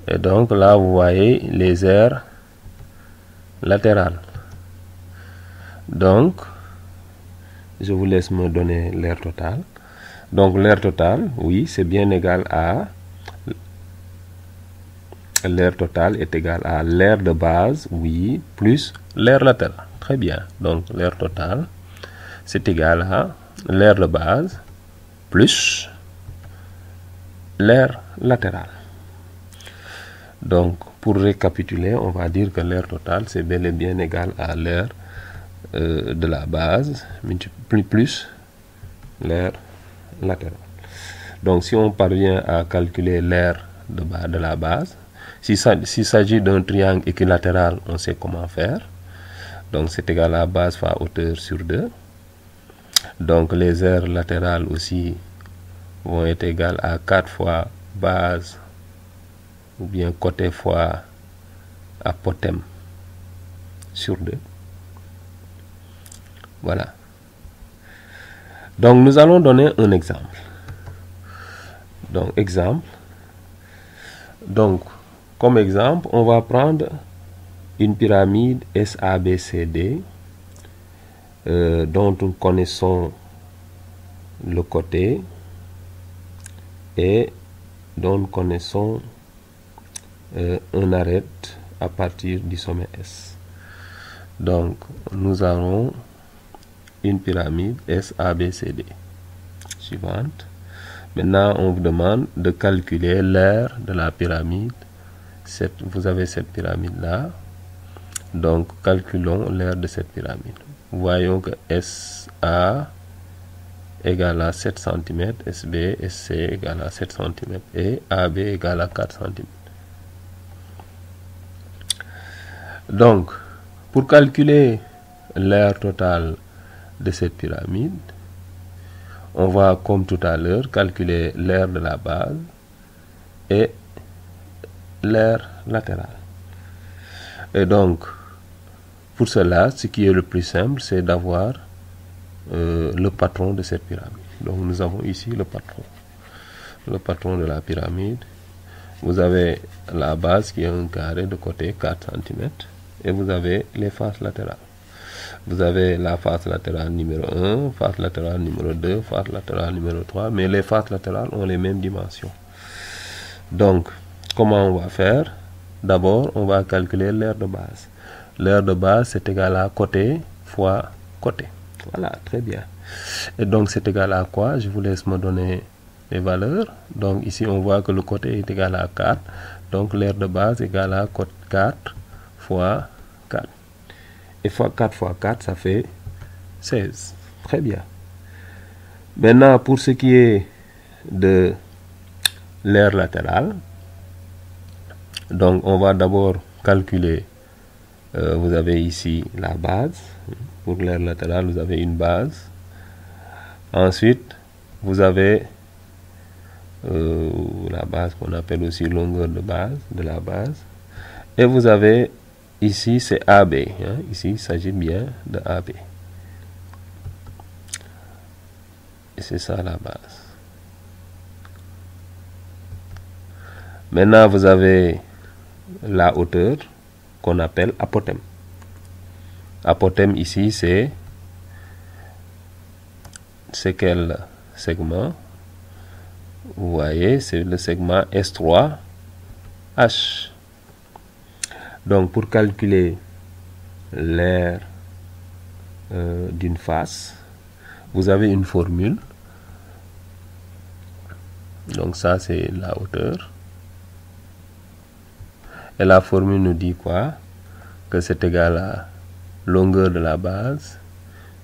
Et donc là, vous voyez les aires latérales. Donc, je vous laisse me donner l'aire totale. Donc, l'aire totale, oui, c'est bien égal à... L'aire totale est égal à l'aire de base, oui, plus l'aire latérale. Très bien. Donc, l'aire totale, c'est égal à l'aire de base plus l'aire latérale. Donc, pour récapituler, on va dire que l'aire totale, c'est bel et bien égal à l'aire de la base plus l'aire latérale. Donc, si on parvient à calculer l'aire de la base, s'il s'agit d'un triangle équilatéral, on sait comment faire. Donc, c'est égal à base fois hauteur sur 2. Donc, les aires latérales aussi vont être égales à 4 fois base ou bien côté fois apothème sur 2. Voilà. Donc, nous allons donner un exemple. Donc, exemple. Donc, comme exemple, on va prendre une pyramide SABCD dont nous connaissons le côté et dont nous connaissons un arête à partir du sommet S. Donc, nous avons une pyramide SABCD. Suivante. Maintenant, on vous demande de calculer l'aire de la pyramide. Vous avez cette pyramide-là. Donc, calculons l'aire de cette pyramide. Voyons que SA égale à 7 cm, SB, SC égale à 7 cm et AB égale à 4 cm. Donc, pour calculer l'aire totale de cette pyramide, on va, comme tout à l'heure, calculer l'aire de la base et l'aire latérale. Et donc, pour cela, ce qui est le plus simple, c'est d'avoir le patron de cette pyramide. Donc, nous avons ici le patron de la pyramide. Vous avez la base qui est un carré de côté 4 cm et vous avez les faces latérales. Vous avez la face latérale numéro 1, face latérale numéro 2, face latérale numéro 3, mais les faces latérales ont les mêmes dimensions. Donc, comment on va faire? D'abord, on va calculer l'aire de base. L'aire de base, c'est égal à côté fois côté. Voilà, très bien. Et donc, c'est égal à quoi? Je vous laisse me donner les valeurs. Donc, ici, on voit que le côté est égal à 4. Donc, l'aire de base est égal à 4 fois 4. Et 4 fois 4, ça fait 16. Très bien. Maintenant, pour ce qui est de l'aire latérale, donc on va d'abord calculer, vous avez ici la base. Pour l'aire latérale, vous avez une base. Ensuite, vous avez la base qu'on appelle aussi longueur de base, de la base. Et vous avez ici, c'est AB. Hein. Ici, il s'agit bien de AB. Et c'est ça la base. Maintenant, vous avez la hauteur qu'on appelle apothème. Apothème ici, c'est quel segment? Vous voyez, c'est le segment S3H. Donc, pour calculer l'aire d'une face, vous avez une formule. Donc, ça, c'est la hauteur. Et la formule nous dit quoi? que c'est égal à longueur de la base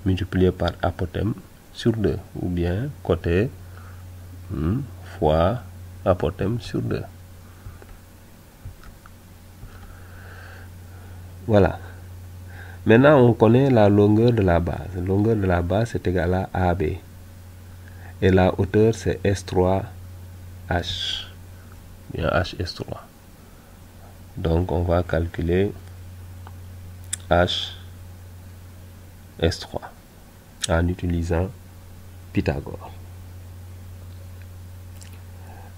multiplié par apothème sur 2, ou bien côté fois apothème sur 2. Voilà. Maintenant, on connaît la longueur de la base. La longueur de la base est égale à AB. Et la hauteur, c'est S3H. Bien, HS3. Donc, on va calculer HS3 en utilisant Pythagore.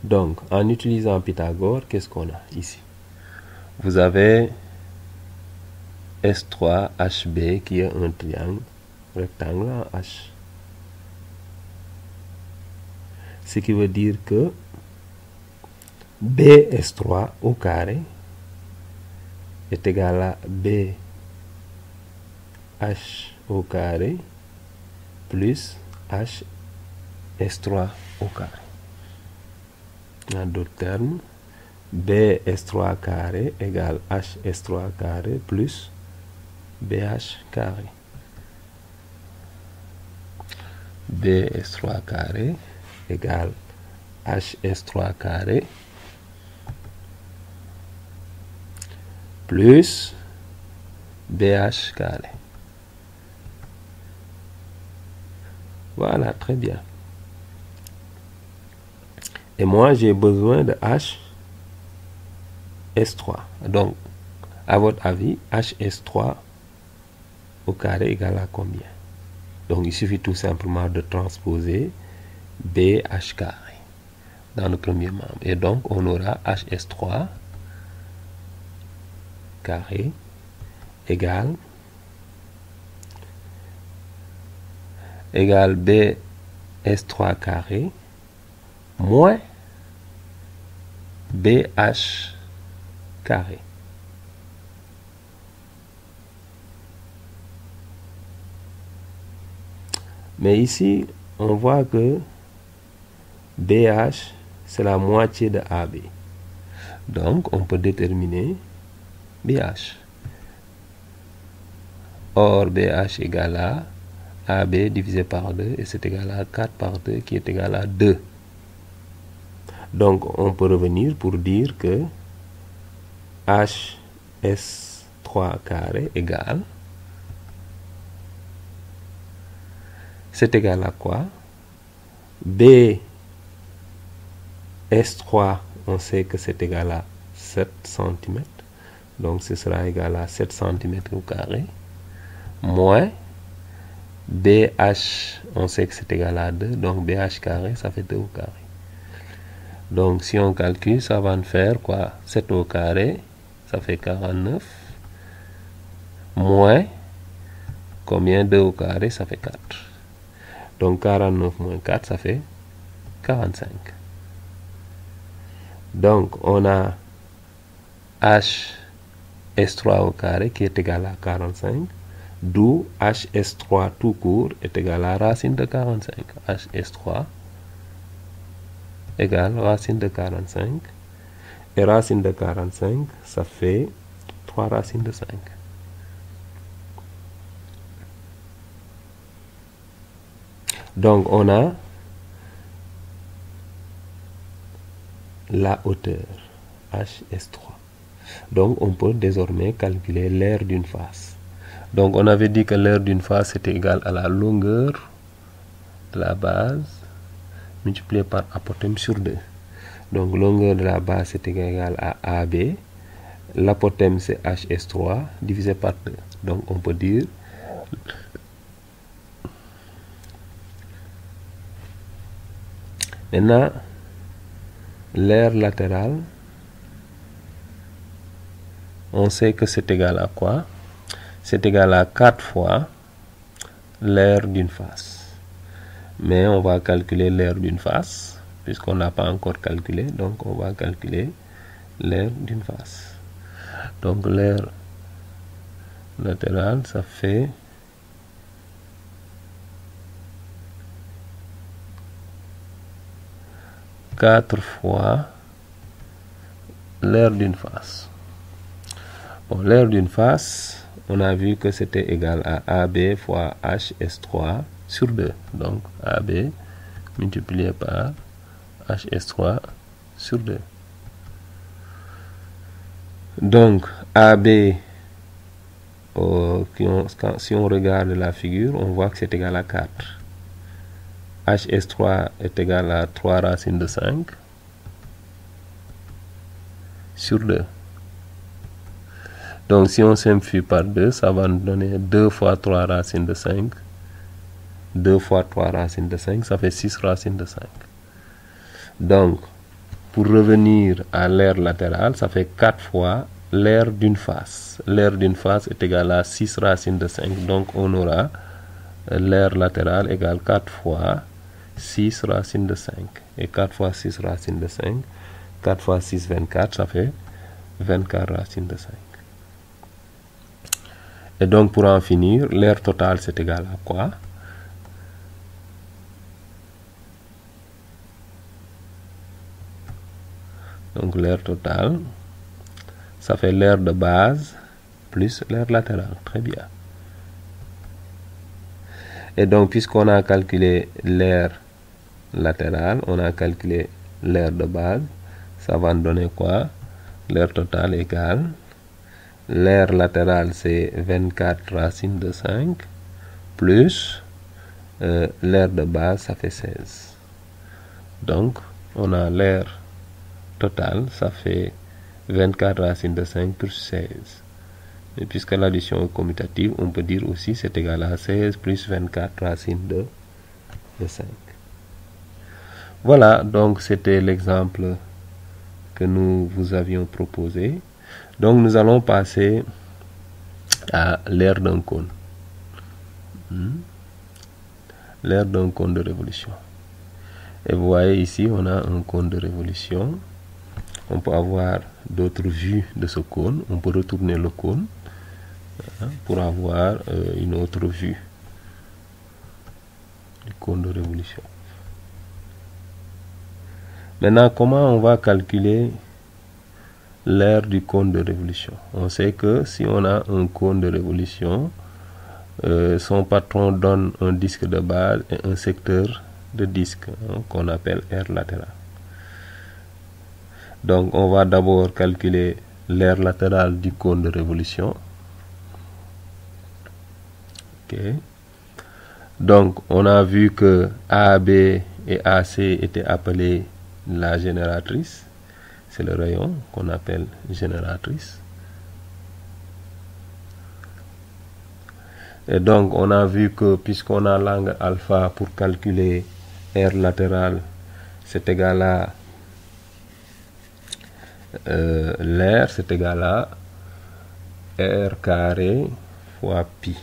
Donc, en utilisant Pythagore, qu'est-ce qu'on a ici? Vous avez S3HB qui est un triangle rectangle en H. Ce qui veut dire que BS3 au carré est égal à BH au carré plus HS3 au carré. En d'autres termes, BS3 carré égale HS3 carré plus BH carré. BS3 carré égale HS3 carré plus BH carré. Voilà, très bien. Et moi, j'ai besoin de HS3. Donc, à votre avis, HS3 au carré égale à combien? Donc, il suffit tout simplement de transposer BH carré dans le premier membre. Et donc, on aura HS3 carré égale BS3 carré moins BH carré. Mais ici, on voit que BH, c'est la moitié de AB. Donc, on peut déterminer BH. Or, BH égale à AB divisé par 2, et c'est égal à 4 par 2, qui est égal à 2. Donc, on peut revenir pour dire que HS3 carré égale, c'est égal à quoi? BS3, on sait que c'est égal à 7 cm. Donc, ce sera égal à 7 cm au carré. Moins BH, on sait que c'est égal à 2. Donc, BH carré, ça fait 2 au carré. Donc, si on calcule, ça va nous faire quoi? 7 au carré, ça fait 49. Moins, combien? 2 au carré, ça fait 4. Donc, 49 moins 4, ça fait 45. Donc, on a HS3 au carré qui est égal à 45. D'où HS3 tout court est égal à racine de 45. HS3 égale racine de 45. Et racine de 45, ça fait 3 racines de 5. Donc, on a la hauteur, HS3. Donc, on peut désormais calculer l'aire d'une face. Donc, on avait dit que l'aire d'une face était égale à la longueur de la base multiplié par apothème sur 2. Donc, longueur de la base est égale à AB. L'apothème, c'est HS3 divisé par 2. Donc, on peut dire maintenant l'aire latérale, on sait que c'est égal à quoi? C'est égal à 4 fois l'aire d'une face. Mais on va calculer l'aire d'une face, puisqu'on n'a pas encore calculé. Donc, on va calculer l'aire d'une face. Donc, l'aire latérale, ça fait 4 fois l'aire d'une face. Bon, l'aire d'une face, on a vu que c'était égal à AB fois HS3 sur 2. Donc AB multiplié par HS3 sur 2. Donc AB, si on regarde la figure, on voit que c'est égal à 4. HS3 est égal à 3 racines de 5 sur 2. Donc si on simplifie par 2, ça va nous donner 2 fois 3 racines de 5. 2 fois 3 racines de 5, ça fait 6 racines de 5. Donc, pour revenir à l'aire latérale, ça fait 4 fois l'aire d'une face. L'aire d'une face est égal à 6 racines de 5. Donc on aura l'aire latérale égale 4 fois 6 racines de 5. Et 4 fois 6 racines de 5, 4 fois 6, 24, ça fait 24 racines de 5. Et donc pour en finir, l'aire totale c'est égal à quoi? Donc l'aire totale, ça fait l'aire de base plus l'aire latérale. Très bien. Et donc puisqu'on a calculé l'aire latérale, on a calculé l'aire de base, ça va nous donner quoi? L'aire totale égale, l'aire latérale c'est 24 racines de 5 plus l'aire de base, ça fait 16. Donc on a l'aire totale, ça fait 24 racines de 5 plus 16. Et puisque l'addition est commutative, on peut dire aussi c'est égal à 16 plus 24 racines de 5. Voilà, donc c'était l'exemple que nous vous avions proposé. Donc nous allons passer à l'aire d'un cône. L'aire d'un cône de révolution. Et vous voyez ici, on a un cône de révolution. On peut avoir d'autres vues de ce cône. On peut retourner le cône pour avoir une autre vue du cône de révolution. Maintenant, comment on va calculer l'aire du cône de révolution? On sait que si on a un cône de révolution, son patron donne un disque de base et un secteur de disque qu'on appelle aire latérale. Donc on va d'abord calculer l'aire latérale du cône de révolution. Okay. Donc on a vu que AB et AC étaient appelés la génératrice. C'est le rayon qu'on appelle génératrice. Et donc on a vu que puisqu'on a l'angle alpha pour calculer aire latérale, c'est égal à l'aire, c'est égal à R carré fois pi.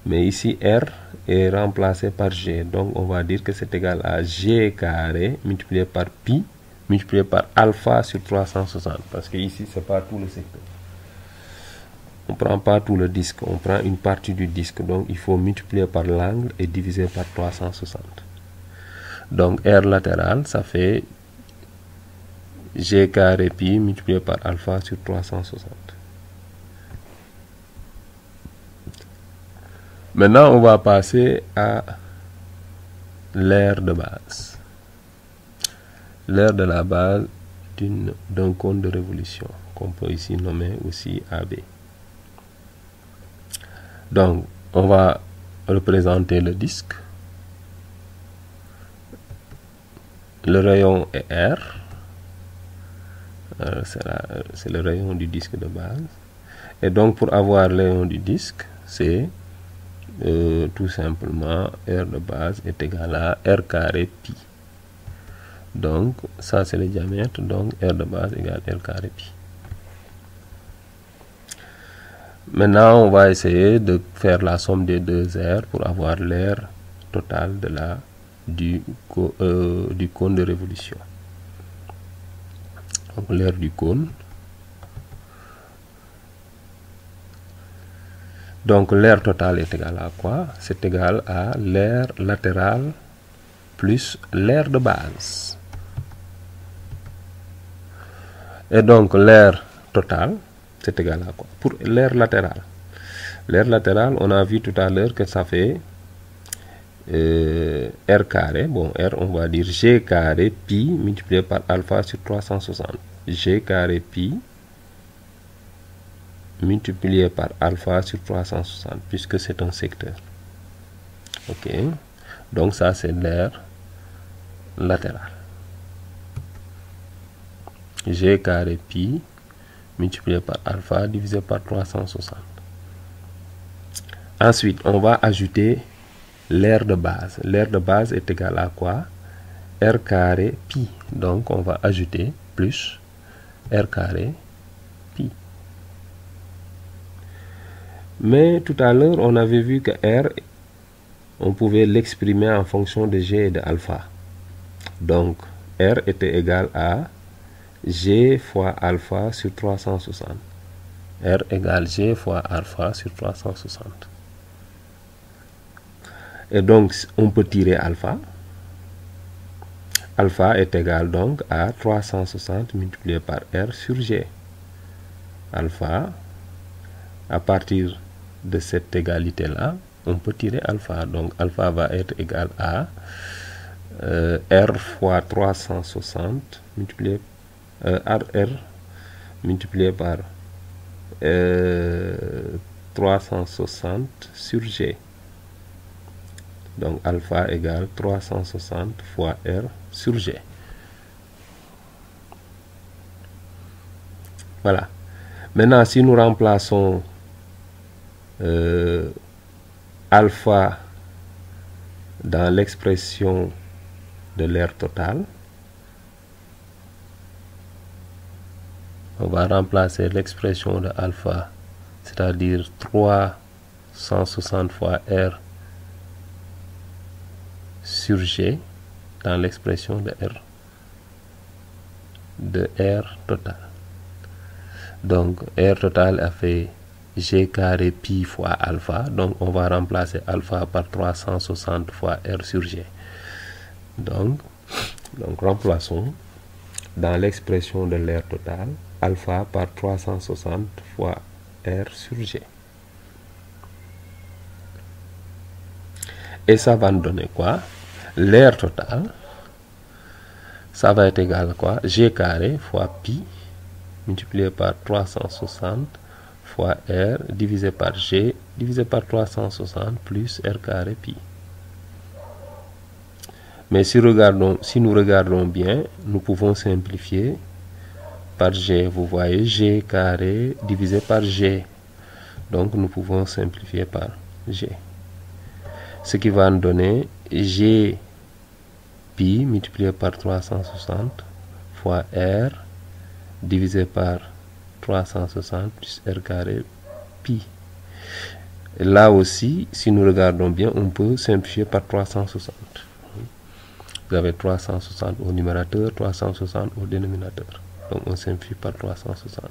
Mais ici R est remplacé par G, donc on va dire que c'est égal à G carré multiplié par pi multiplié par alpha sur 360, parce que ici c'est pas tout le secteur. On prend pas tout le disque, on prend une partie du disque, donc il faut multiplier par l'angle et diviser par 360. Donc R latérale, ça fait G carré pi multiplié par alpha sur 360. Maintenant, on va passer à l'aire de base. L'aire de la base d'un cône de révolution, qu'on peut ici nommer aussi AB. Donc, on va représenter le disque. Le rayon est R. C'est le rayon du disque de base. Et donc, pour avoir le rayon du disque, c'est tout simplement R de base est égal à R carré pi. Donc, ça c'est le diamètre, donc R de base égale R carré pi. Maintenant, on va essayer de faire la somme des deux R pour avoir l'aire totale de du cône de révolution. Donc, l'aire du cône. Donc, l'aire totale est égale à quoi? C'est égal à l'aire latérale plus l'aire de base. Et donc, l'aire totale, c'est égal à quoi? Pour l'aire latérale. L'aire latérale, on a vu tout à l'heure que ça fait R carré. Bon, R, on va dire G carré pi multiplié par alpha sur 360. G carré pi multiplié par alpha sur 360, puisque c'est un secteur. Ok, donc ça c'est l'aire latérale. G carré pi multiplié par alpha divisé par 360. Ensuite, on va ajouter l'aire de base. L'aire de base est égal à quoi? R carré pi. Donc, on va ajouter plus R carré pi. Mais tout à l'heure, on avait vu que R, on pouvait l'exprimer en fonction de G et de alpha. Donc, R était égal à G fois alpha sur 360. R égale G fois alpha sur 360. Et donc, on peut tirer alpha. Alpha est égal donc à 360 multiplié par R sur G. Alpha, à partir de cette égalité-là, on peut tirer alpha. Donc, alpha va être égal à R fois 360 multiplié R multiplié par 360 sur G. Donc alpha égale 360 fois R sur G. Voilà. Maintenant, si nous remplaçons alpha dans l'expression de l'aire totale, on va remplacer l'expression de alpha, c'est-à-dire 360 fois R sur G, dans l'expression de R total. Donc R total a fait G carré pi fois alpha, donc on va remplacer alpha par 360 fois R sur G. Donc remplaçons dans l'expression de l'aire totale alpha par 360 fois R sur G. Et ça va nous donner quoi? L'aire totale, ça va être égal à quoi? G carré fois pi multiplié par 360 fois R divisé par G divisé par 360 plus R carré pi. Mais si nous regardons bien, nous pouvons simplifier par G. Vous voyez, G carré divisé par G. Donc nous pouvons simplifier par G. Ce qui va nous donner G pi multiplié par 360 fois R divisé par 360 plus R carré pi. Et là aussi, si nous regardons bien, on peut simplifier par 360. Vous avez 360 au numérateur, 360 au dénominateur. Donc on simplifie par 360.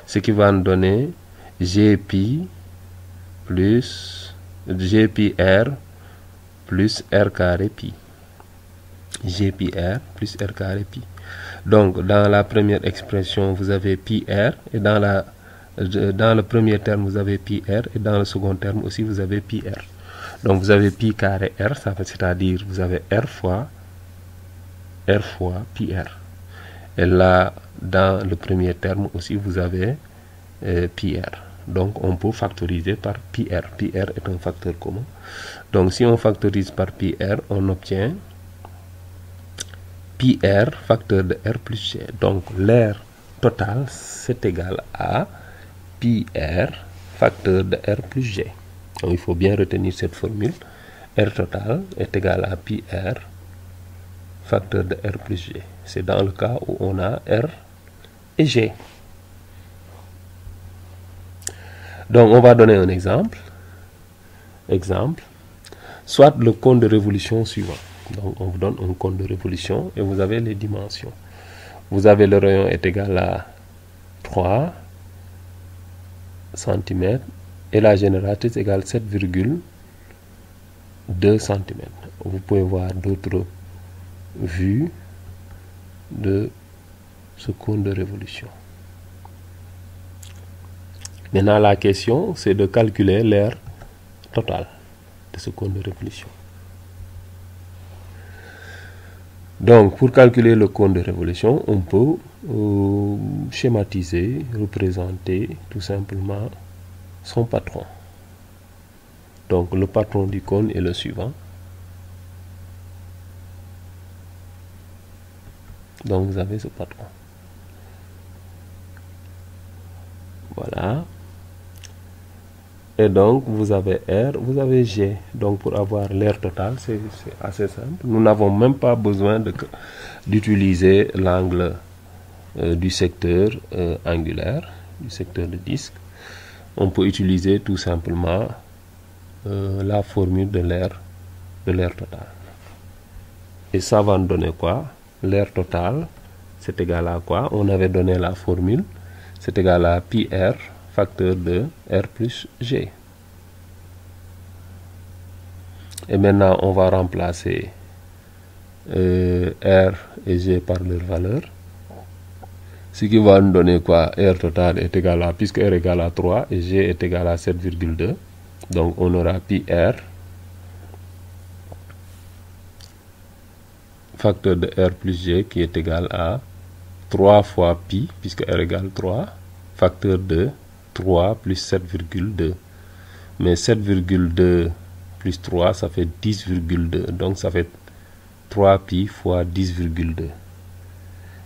Ce qui va nous donner G pi plus G pi R plus R carré pi. G pi R plus R carré pi. Donc dans la première expression, vous avez pi R, et dans le premier terme, vous avez pi R, et dans le second terme aussi, vous avez pi R. Donc vous avez pi carré R, c'est-à-dire vous avez R fois pi R. Et là, dans le premier terme aussi, vous avez pi R. Donc on peut factoriser par pi R. Pi R est un facteur commun. Donc si on factorise par pi R, on obtient pi R facteur de R plus G. Donc l'aire totale, c'est égal à pi R facteur de R plus G. Donc il faut bien retenir cette formule. R total est égal à pi R facteur de R plus G. C'est dans le cas où on a R et G. Donc on va donner un exemple. Soit le compte de révolution suivant. Donc on vous donne un compte de révolution et vous avez les dimensions. Vous avez le rayon est égal à 3 cm et la génératrice égale 7,2 cm. Vous pouvez voir d'autres vues de ce compte de révolution. Maintenant, la question, c'est de calculer l'aire totale de ce cône de révolution. Donc, pour calculer le cône de révolution, on peut schématiser, représenter tout simplement son patron. Donc, le patron du cône est le suivant. Donc, vous avez ce patron. Voilà. Et donc, vous avez R, vous avez G. Donc, pour avoir l'aire totale, c'est assez simple. Nous n'avons même pas besoin d'utiliser l'angle du secteur angulaire, du secteur de disque. On peut utiliser tout simplement la formule de l'aire totale. Et ça va nous donner quoi? L'aire totale, c'est égal à quoi? On avait donné la formule. C'est égal à pi R, facteur de R plus G. Et maintenant, on va remplacer R et G par leur valeur. Ce qui va nous donner quoi? R total est égal à, puisque R est égal à 3 et G est égal à 7,2. Donc, on aura pi R, facteur de R plus G qui est égal à 3 fois pi, puisque R égale 3, facteur de 3 plus 7,2. Mais 7,2 plus 3, ça fait 10,2. Donc, ça fait 3 pi fois 10,2.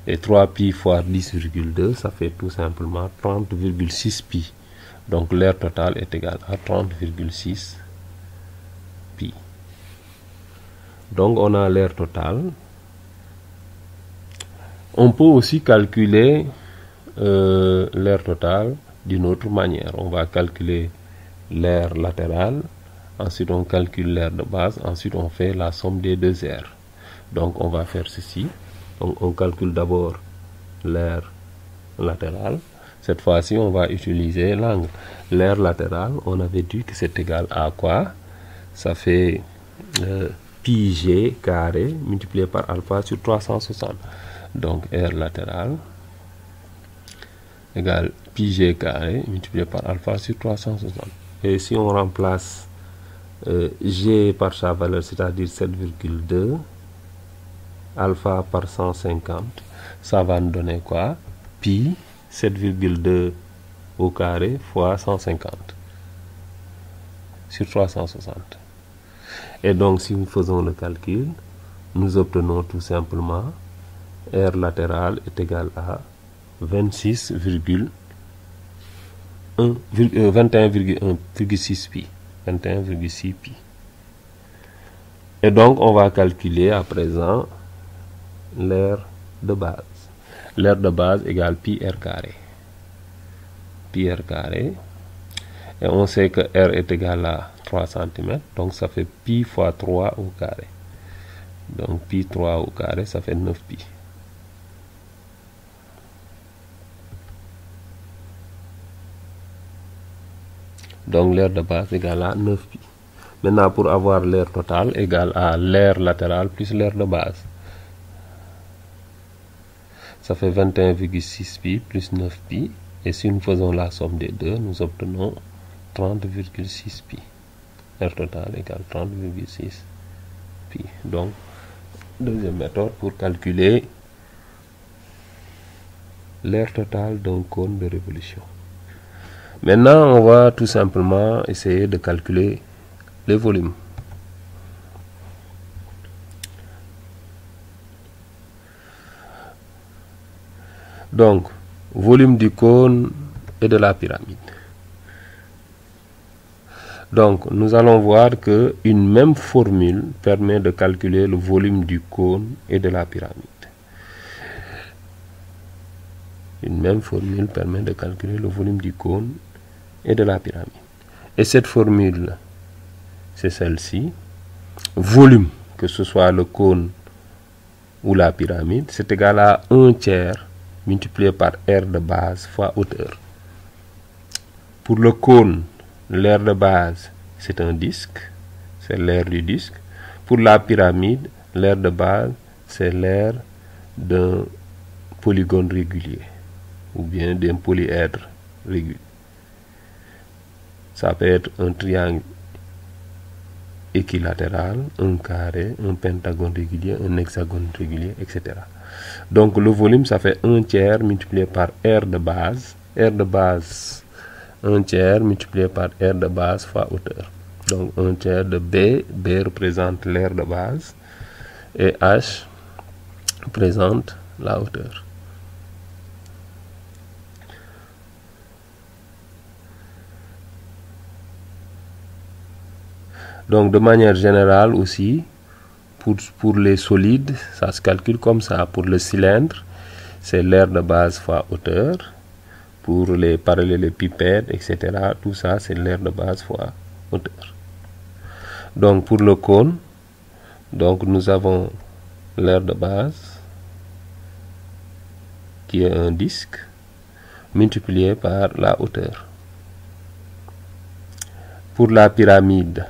Et 3 pi fois 10,2, ça fait tout simplement 30,6 pi. Donc, l'aire totale est égale à 30,6 pi. Donc, on a l'aire totale. On peut aussi calculer l'aire totale d'une autre manière. On va calculer l'aire latérale, ensuite on calcule l'aire de base, ensuite on fait la somme des deux aires. Donc on va faire ceci. Donc on calcule d'abord l'aire latérale. Cette fois-ci, on va utiliser l'angle. L'aire latérale, on avait dit que c'est égal à quoi? Ça fait pi g carré multiplié par alpha sur 360. Donc, R latéral égale pi g carré multiplié par alpha sur 360. Et si on remplace g par sa valeur, c'est-à-dire 7,2, alpha par 150, ça va nous donner quoi? Pi 7,2 au carré fois 150 sur 360. Et donc, si nous faisons le calcul, nous obtenons tout simplement R latéral est égal à 21,1,6 pi. 21,6 pi. Et donc, on va calculer à présent l'aire de base. L'aire de base égale pi R carré. Pi R carré. Et on sait que R est égal à 3 cm. Donc, ça fait pi fois 3 au carré. Donc, pi 3 au carré, ça fait 9 pi. Donc, l'aire de base égale à 9 pi. Maintenant, pour avoir l'aire totale égale à l'aire latérale plus l'aire de base. Ça fait 21,6 pi plus 9 pi. Et si nous faisons la somme des deux, nous obtenons 30,6 pi. L'aire totale égale 30,6 pi. Donc, deuxième méthode pour calculer l'aire totale d'un cône de révolution. Maintenant, on va tout simplement essayer de calculer les volumes. Donc, volume du cône et de la pyramide. Donc, nous allons voir qu'une même formule permet de calculer le volume du cône et de la pyramide. Une même formule permet de calculer le volume du cône et de la pyramide. Et cette formule, c'est celle-ci. Volume, que ce soit le cône ou la pyramide, c'est égal à 1/3 multiplié par R de base fois hauteur. Pour le cône, l'aire de base, c'est un disque, c'est l'aire du disque. Pour la pyramide, l'aire de base, c'est l'aire d'un polygone régulier ou bien d'un polyèdre régulier. Ça peut être un triangle équilatéral, un carré, un pentagone régulier, un hexagone régulier, etc. Donc le volume, ça fait 1/3 multiplié par R de base. R de base, 1/3 multiplié par R de base fois hauteur. Donc 1/3 de B. B représente l'aire de base. Et H représente la hauteur. Donc de manière générale aussi, pour les solides, ça se calcule comme ça. Pour le cylindre, c'est l'aire de base fois hauteur. Pour les parallélépipèdes, etc., tout ça, c'est l'aire de base fois hauteur. Donc pour le cône, donc nous avons l'aire de base, qui est un disque, multiplié par la hauteur. Pour la pyramide,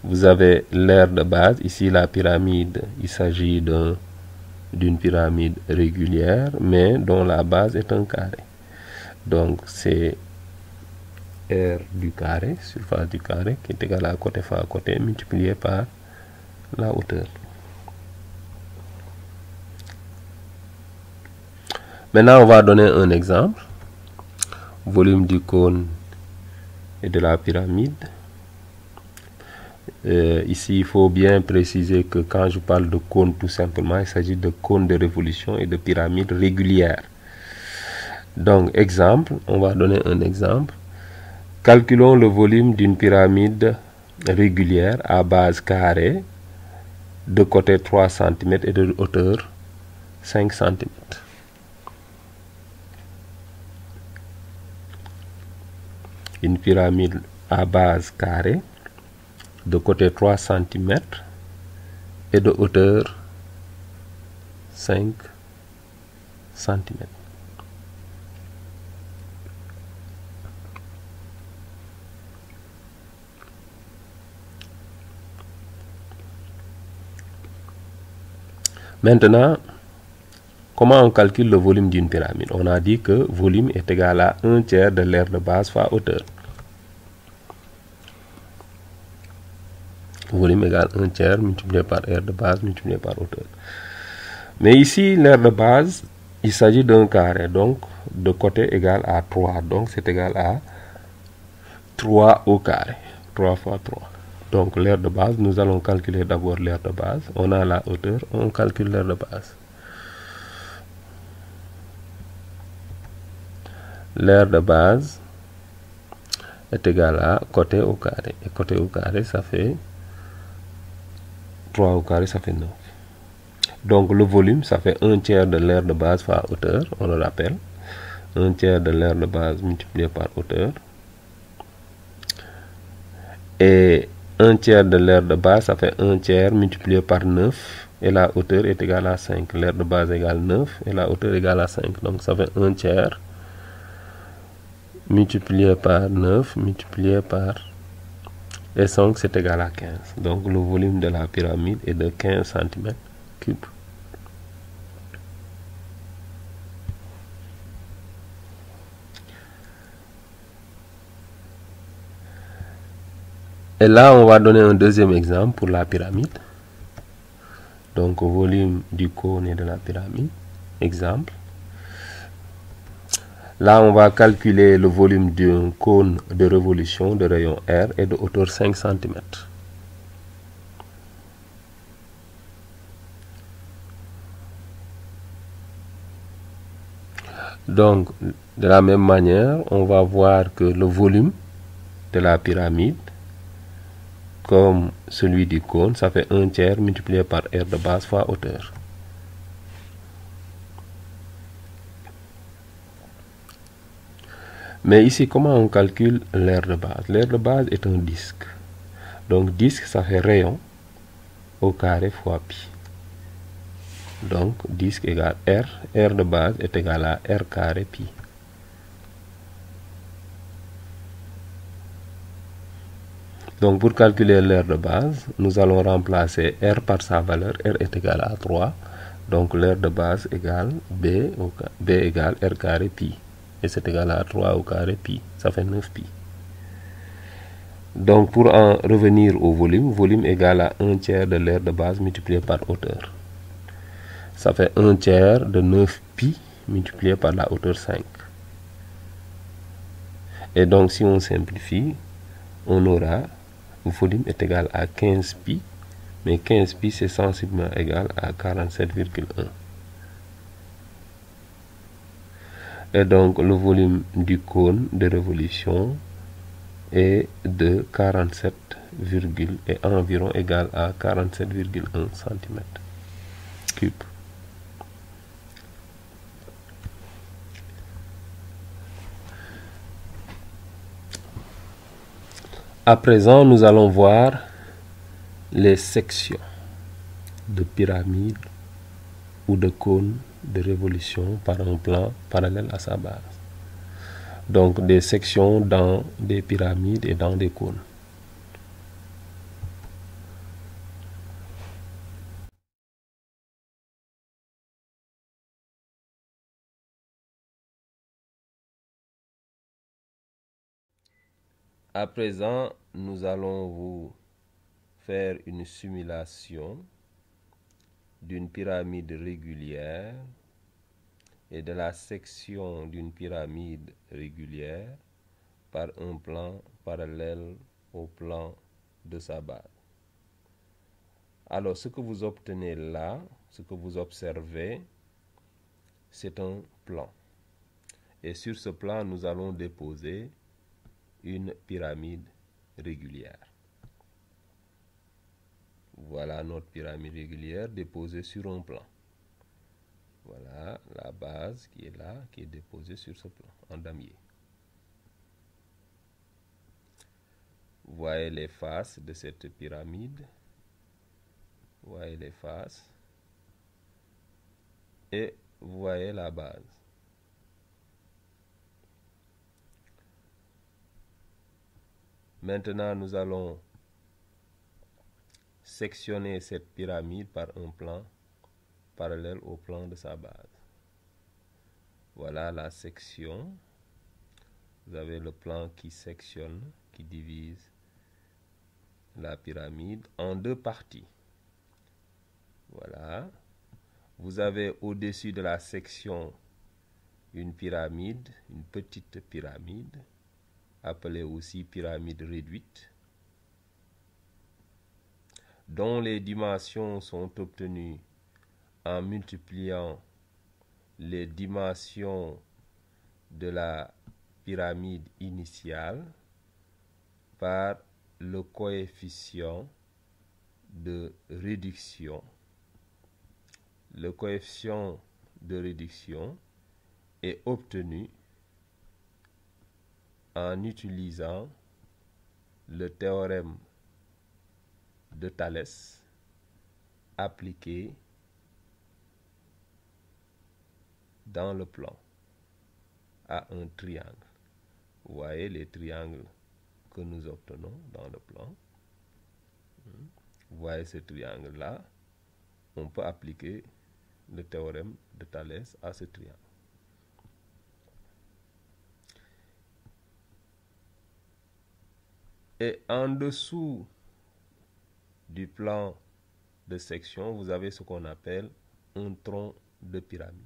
vous avez l'aire de base. Ici, la pyramide, il s'agit d'une pyramide régulière, mais dont la base est un carré. Donc, c'est R du carré, surface du carré, qui est égal à côté fois côté, multiplié par la hauteur. Maintenant, on va donner un exemple. Volume du cône et de la pyramide. Ici, il faut bien préciser que quand je parle de cône, tout simplement, il s'agit de cône de révolution et de pyramide régulière. Donc, exemple, on va donner un exemple. Calculons le volume d'une pyramide régulière à base carrée, de côté 3 cm et de hauteur 5 cm. Une pyramide à base carrée, de côté 3 cm et de hauteur 5 cm. Maintenant, comment on calcule le volume d'une pyramide? On a dit que volume est égal à 1/3 de l'aire de base fois hauteur. Volume égale 1/3 multiplié par aire de base multiplié par hauteur. Mais ici, l'aire de base, il s'agit d'un carré, donc de côté égal à 3. Donc c'est égal à 3 au carré. 3 fois 3. Donc l'aire de base, nous allons calculer d'abord l'aire de base. On a la hauteur, on calcule l'aire de base. L'aire de base est égal à côté au carré. Et côté au carré, ça fait 3 au carré, ça fait 9. Donc le volume, ça fait 1/3 de l'aire de base fois hauteur, on le rappelle. 1/3 de l'aire de base multiplié par hauteur. Et 1/3 de l'aire de base, ça fait 1/3 multiplié par 9. Et la hauteur est égale à 5. L'aire de base égale 9 et la hauteur égale à 5. Donc ça fait 1/3 multiplié par 9 multiplié par... Et 5, c'est égal à 15. Donc le volume de la pyramide est de 15 cm3. Et là, on va donner un deuxième exemple pour la pyramide. Donc volume du cône et de la pyramide. Exemple. Là, on va calculer le volume d'un cône de révolution de rayon R et de hauteur 5 cm. Donc, de la même manière, on va voir que le volume de la pyramide, comme celui du cône, ça fait 1/3 multiplié par R de base fois hauteur. Mais ici, comment on calcule l'aire de base? L'aire de base est un disque. Donc, disque, ça fait rayon au carré fois pi. Donc, disque égale R. R de base est égal à R carré pi. Donc, pour calculer l'aire de base, nous allons remplacer R par sa valeur. R est égal à 3. Donc, l'aire de base égale B égale R carré pi. Et c'est égal à 3 au carré pi. Ça fait 9 pi. Donc pour en revenir au volume, volume égale à 1/3 de l'aire de base multiplié par hauteur. Ça fait 1/3 de 9π multiplié par la hauteur 5. Et donc si on simplifie, on aura volume est égal à 15π, mais 15π c'est sensiblement égal à 47,1. Et donc le volume du cône de révolution est de 47, et environ égal à 47,1 cm3. À présent, nous allons voir les sections de pyramide ou de cône de révolution par un plan parallèle à sa base. Donc des sections dans des pyramides et dans des cônes. À présent, nous allons vous faire une simulation d'une pyramide régulière et de la section d'une pyramide régulière par un plan parallèle au plan de sa base. Alors, ce que vous obtenez là, ce que vous observez, c'est un plan. Et sur ce plan, nous allons déposer une pyramide régulière. Voilà notre pyramide régulière déposée sur un plan. Voilà la base qui est là, qui est déposée sur ce plan en damier. Vous voyez les faces de cette pyramide. Vous voyez les faces. Et vous voyez la base. Maintenant, nous allons sectionner cette pyramide par un plan parallèle au plan de sa base. Voilà la section. Vous avez le plan qui sectionne, qui divise la pyramide en deux parties. Voilà. Vous avez au-dessus de la section une pyramide, une petite pyramide, appelée aussi pyramide réduite, dont les dimensions sont obtenues en multipliant les dimensions de la pyramide initiale par le coefficient de réduction. Le coefficient de réduction est obtenu en utilisant le théorème de Thalès appliqué dans le plan à un triangle. Vous voyez les triangles que nous obtenons dans le plan. Vous voyez ce triangle-là. On peut appliquer le théorème de Thalès à ce triangle. Et en dessous du plan de section, vous avez ce qu'on appelle un tronc de pyramide.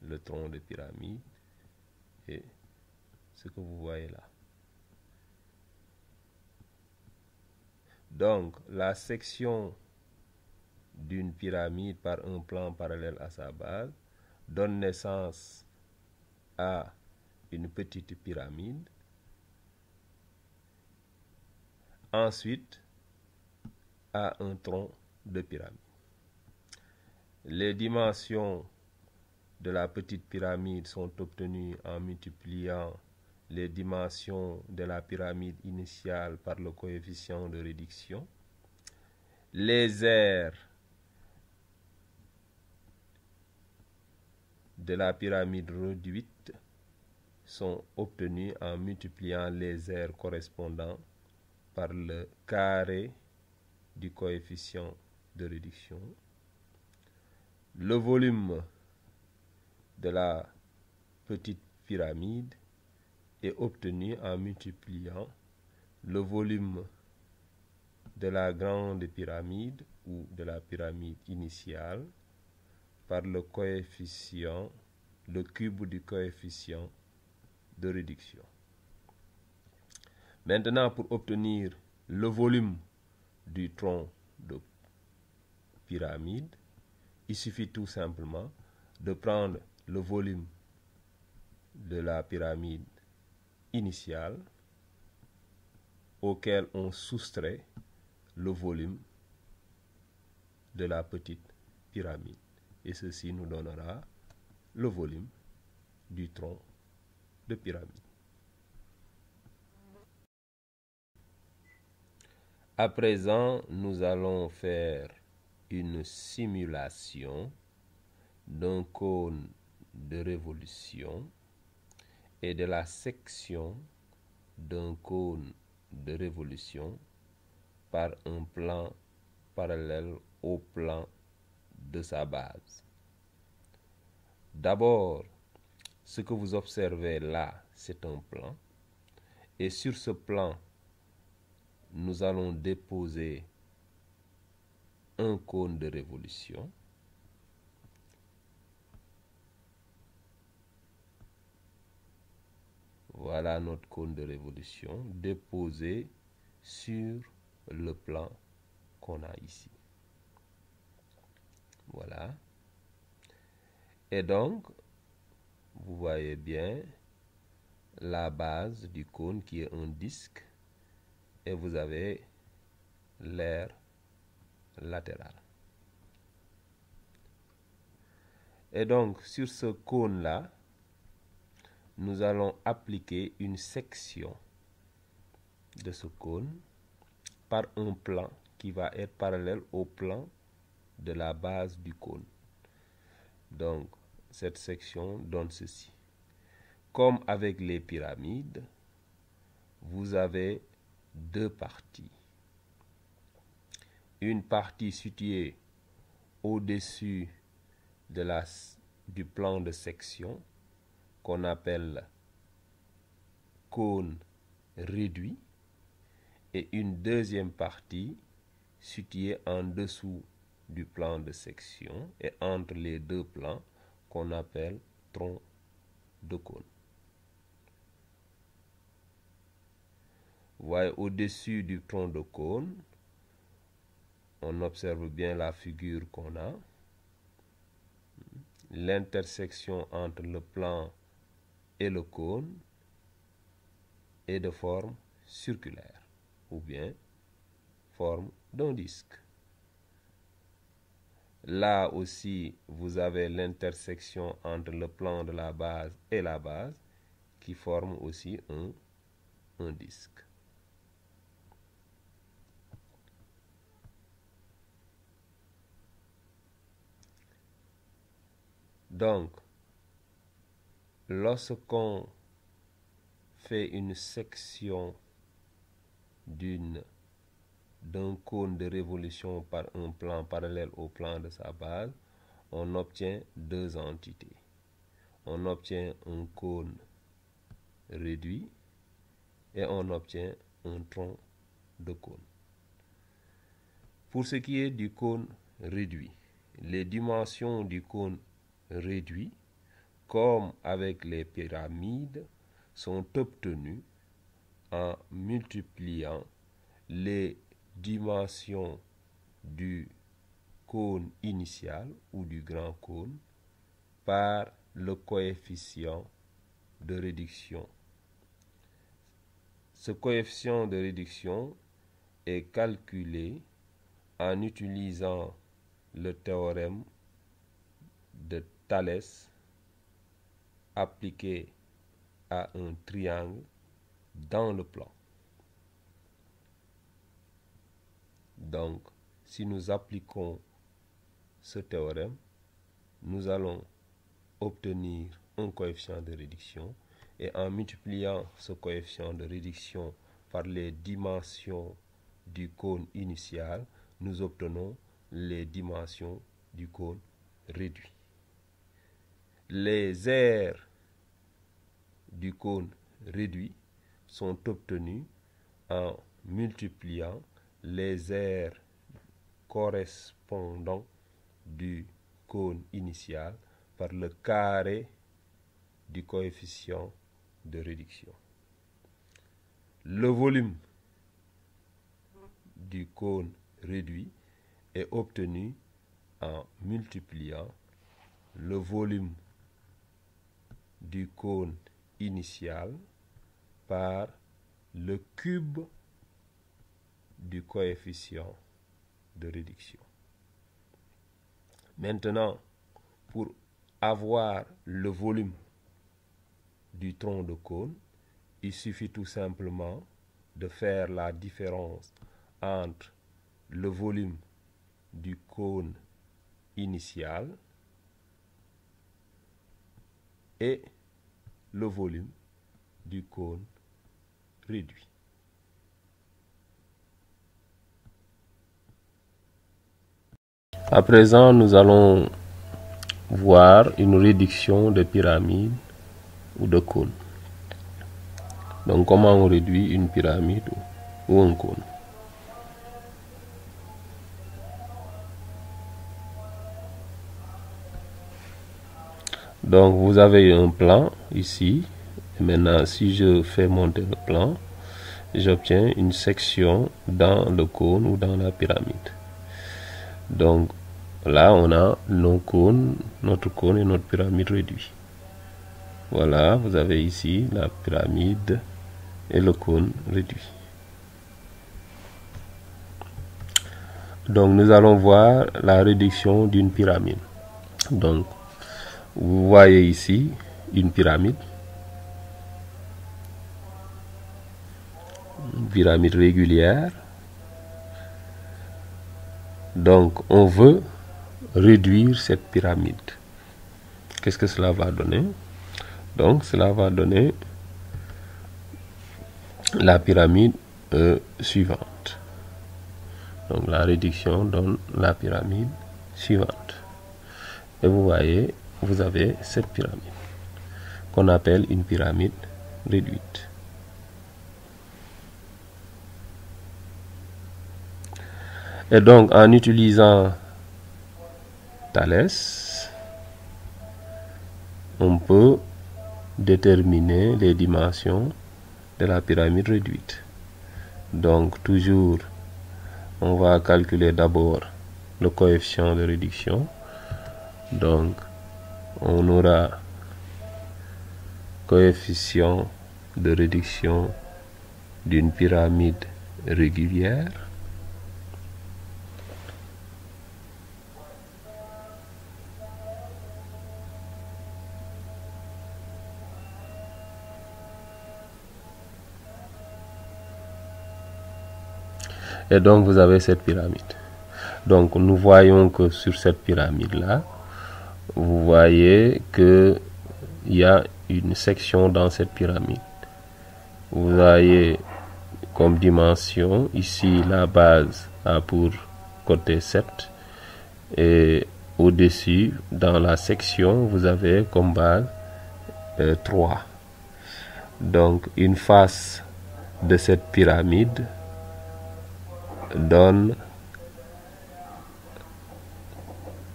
Le tronc de pyramide est ce que vous voyez là. Donc, la section d'une pyramide par un plan parallèle à sa base donne naissance à une petite pyramide. Ensuite, à un tronc de pyramide. Les dimensions de la petite pyramide sont obtenues en multipliant les dimensions de la pyramide initiale par le coefficient de réduction. Les aires de la pyramide réduite sont obtenues en multipliant les aires correspondant par le carré du coefficient de réduction. Le volume de la petite pyramide est obtenu en multipliant le volume de la grande pyramide ou de la pyramide initiale par le coefficient, le cube du coefficient de réduction. Maintenant, pour obtenir le volume du tronc de pyramide, il suffit tout simplement de prendre le volume de la pyramide initiale auquel on soustrait le volume de la petite pyramide. Et ceci nous donnera le volume du tronc de pyramide. À présent, nous allons faire une simulation d'un cône de révolution et de la section d'un cône de révolution par un plan parallèle au plan de sa base. D'abord, ce que vous observez là, c'est un plan. Et sur ce plan, nous allons déposer un cône de révolution. Voilà notre cône de révolution déposé sur le plan qu'on a ici. Voilà. Et donc, vous voyez bien la base du cône qui est un disque et vous avez l'aire latérale. Et donc, sur ce cône-là, nous allons appliquer une section de ce cône par un plan qui va être parallèle au plan de la base du cône. Donc, cette section donne ceci. Comme avec les pyramides, vous avez deux parties. Une partie située au-dessus du plan de section qu'on appelle cône réduit et une deuxième partie située en dessous du plan de section et entre les deux plans qu'on appelle tronc de cône. Vous voyez, au-dessus du tronc de cône, on observe bien la figure qu'on a. L'intersection entre le plan et le cône est de forme circulaire ou bien forme d'un disque. Là aussi, vous avez l'intersection entre le plan de la base et la base qui forme aussi un disque. Donc, lorsqu'on fait une section d'un cône de révolution par un plan parallèle au plan de sa base, on obtient deux entités. On obtient un cône réduit et on obtient un tronc de cône. Pour ce qui est du cône réduit, les dimensions du cône réduit, comme avec les pyramides, sont obtenues en multipliant les dimensions du cône initial ou du grand cône par le coefficient de réduction. Ce coefficient de réduction est calculé en utilisant le théorème de Thalès appliqué à un triangle dans le plan. Donc, si nous appliquons ce théorème, nous allons obtenir un coefficient de réduction et en multipliant ce coefficient de réduction par les dimensions du cône initial, nous obtenons les dimensions du cône réduit. Les aires du cône réduit sont obtenues en multipliant les aires correspondants du cône initial par le carré du coefficient de réduction. Le volume du cône réduit est obtenu en multipliant le volume du cône initial par le cube du coefficient de réduction. Maintenant, pour avoir le volume du tronc de cône, il suffit tout simplement de faire la différence entre le volume du cône initial et le volume du cône réduit. À présent, nous allons voir une réduction de pyramide ou de cône. Donc, comment on réduit une pyramide ou un cône? Donc, vous avez un plan ici. Et maintenant, si je fais monter le plan, j'obtiens une section dans le cône ou dans la pyramide. Donc, là, on a notre cône et notre pyramide réduit. Voilà, vous avez ici la pyramide et le cône réduit. Donc, nous allons voir la réduction d'une pyramide. Donc, vous voyez ici une pyramide régulière. Donc, on veut réduire cette pyramide. Qu'est-ce que cela va donner? Donc, cela va donner la pyramide suivante. Donc, la réduction donne la pyramide suivante. Et vous voyez, vous avez cette pyramide qu'on appelle une pyramide réduite. Et donc, en utilisant Thalès, on peut déterminer les dimensions de la pyramide réduite. Donc, toujours, on va calculer d'abord le coefficient de réduction. Donc, on aura coefficient de réduction d'une pyramide régulière et donc vous avez cette pyramide. Donc nous voyons que sur cette pyramide là, vous voyez que il y a une section dans cette pyramide. Vous voyez comme dimension ici la base a pour côté 7 et au-dessus dans la section vous avez comme base 3. Donc une face de cette pyramide donne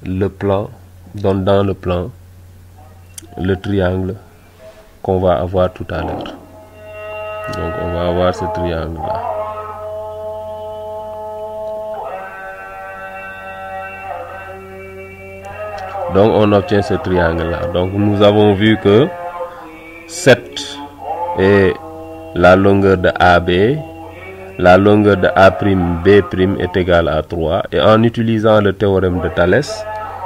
dans le plan le triangle qu'on va avoir tout à l'heure. Donc on va avoir ce triangle là. Donc on obtient ce triangle là. Donc nous avons vu que 7 est la longueur de AB, la longueur de A'B' est égale à 3. Et en utilisant le théorème de Thalès,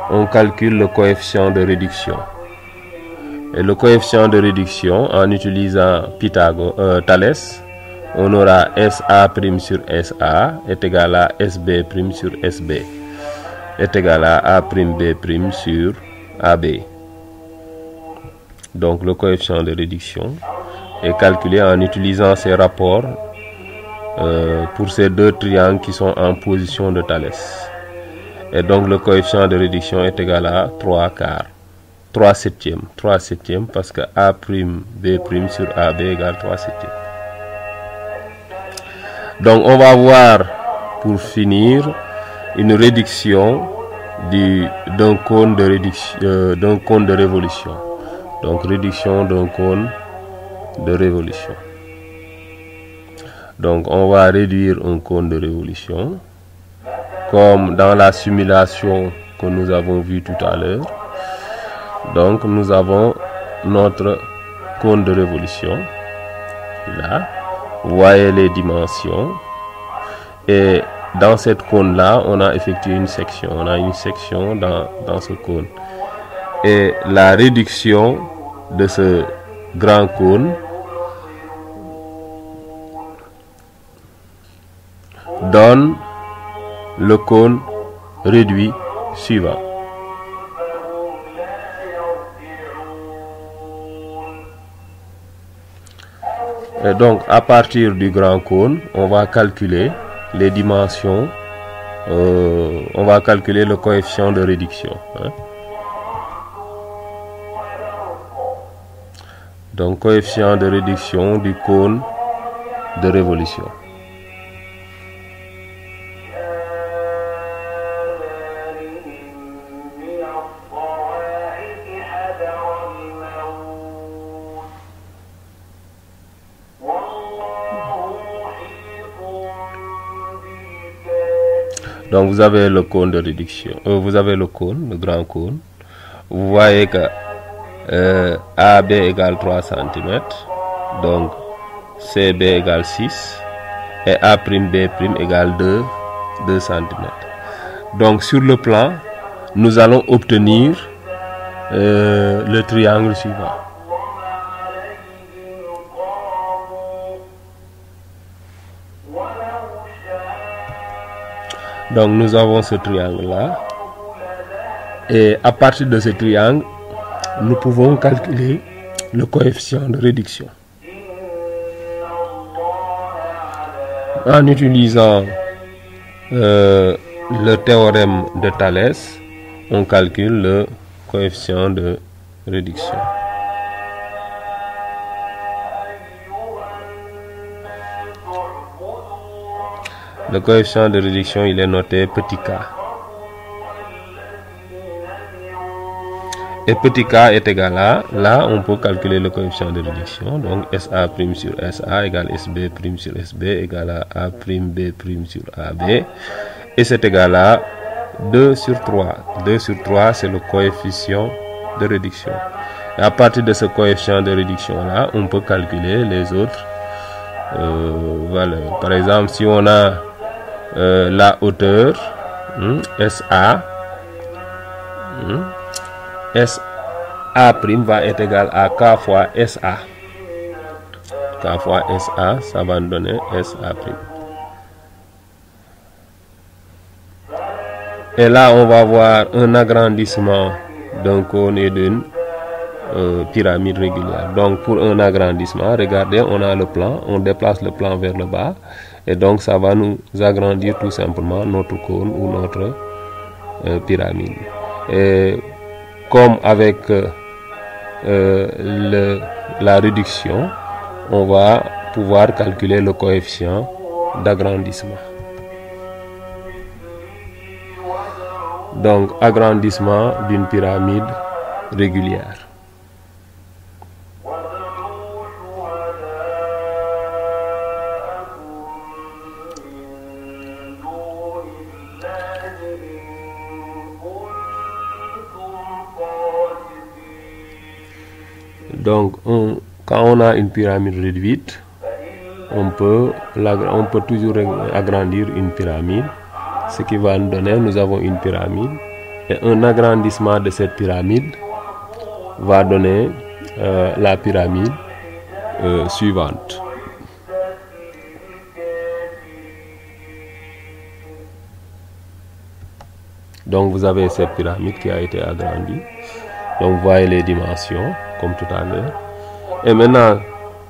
on calcule le coefficient de réduction. Et le coefficient de réduction, en utilisant Thalès, on aura SA' sur SA est égal à SB' sur SB est égal à A'B' sur AB. Donc le coefficient de réduction est calculé en utilisant ces rapports pour ces deux triangles qui sont en position de Thalès. Et donc le coefficient de réduction est égal à 3 septièmes parce que A'B' sur AB égale 3 septièmes. Donc on va voir pour finir une réduction d'un cône de révolution. Donc réduction d'un cône de révolution. Donc on va réduire un cône de révolution comme dans la simulation que nous avons vu tout à l'heure. Donc nous avons notre cône de révolution là. Vous voyez les dimensions. Et dans cette cône là, on a effectué une section. On a une section dans ce cône. Et la réduction de ce grand cône donne le cône réduit suivant. Et donc à partir du grand cône, on va calculer les dimensions, on va calculer le coefficient de réduction. Donc coefficient de réduction du cône de révolution. Donc vous avez le cône de réduction, vous avez le cône, le grand cône. Vous voyez que AB égale 3 cm, donc CB égale 6 et A'B' égale 2 cm. Donc sur le plan, nous allons obtenir le triangle suivant. Donc nous avons ce triangle là, et à partir de ce triangle, nous pouvons calculer le coefficient de réduction. En utilisant le théorème de Thalès, on calcule le coefficient de réduction. Le coefficient de réduction, il est noté petit k. Et petit k est égal à, là on peut calculer le coefficient de réduction. Donc SA' sur SA égale SB' sur SB égale à A'B' sur AB. Et c'est égal à 2 sur 3. 2 sur 3, c'est le coefficient de réduction. Et à partir de ce coefficient de réduction là, on peut calculer les autres valeurs. Par exemple, si on a la hauteur SA, SA' va être égal à K fois SA. K fois SA, ça va nous donner SA'. Et là, on va voir un agrandissement d'un cône et d'une pyramide régulière. Donc, pour un agrandissement, regardez, on a le plan, on déplace le plan vers le bas. Et donc, ça va nous agrandir tout simplement notre cône ou notre pyramide. Et comme avec la réduction, on va pouvoir calculer le coefficient d'agrandissement. Donc, agrandissement d'une pyramide régulière. Donc, quand on a une pyramide réduite, on peut toujours agrandir une pyramide. Ce qui va nous donner, nous avons une pyramide. Et un agrandissement de cette pyramide va donner la pyramide suivante. Donc, vous avez cette pyramide qui a été agrandie. Donc, vous voyez les dimensions, comme tout à l'heure. Et maintenant,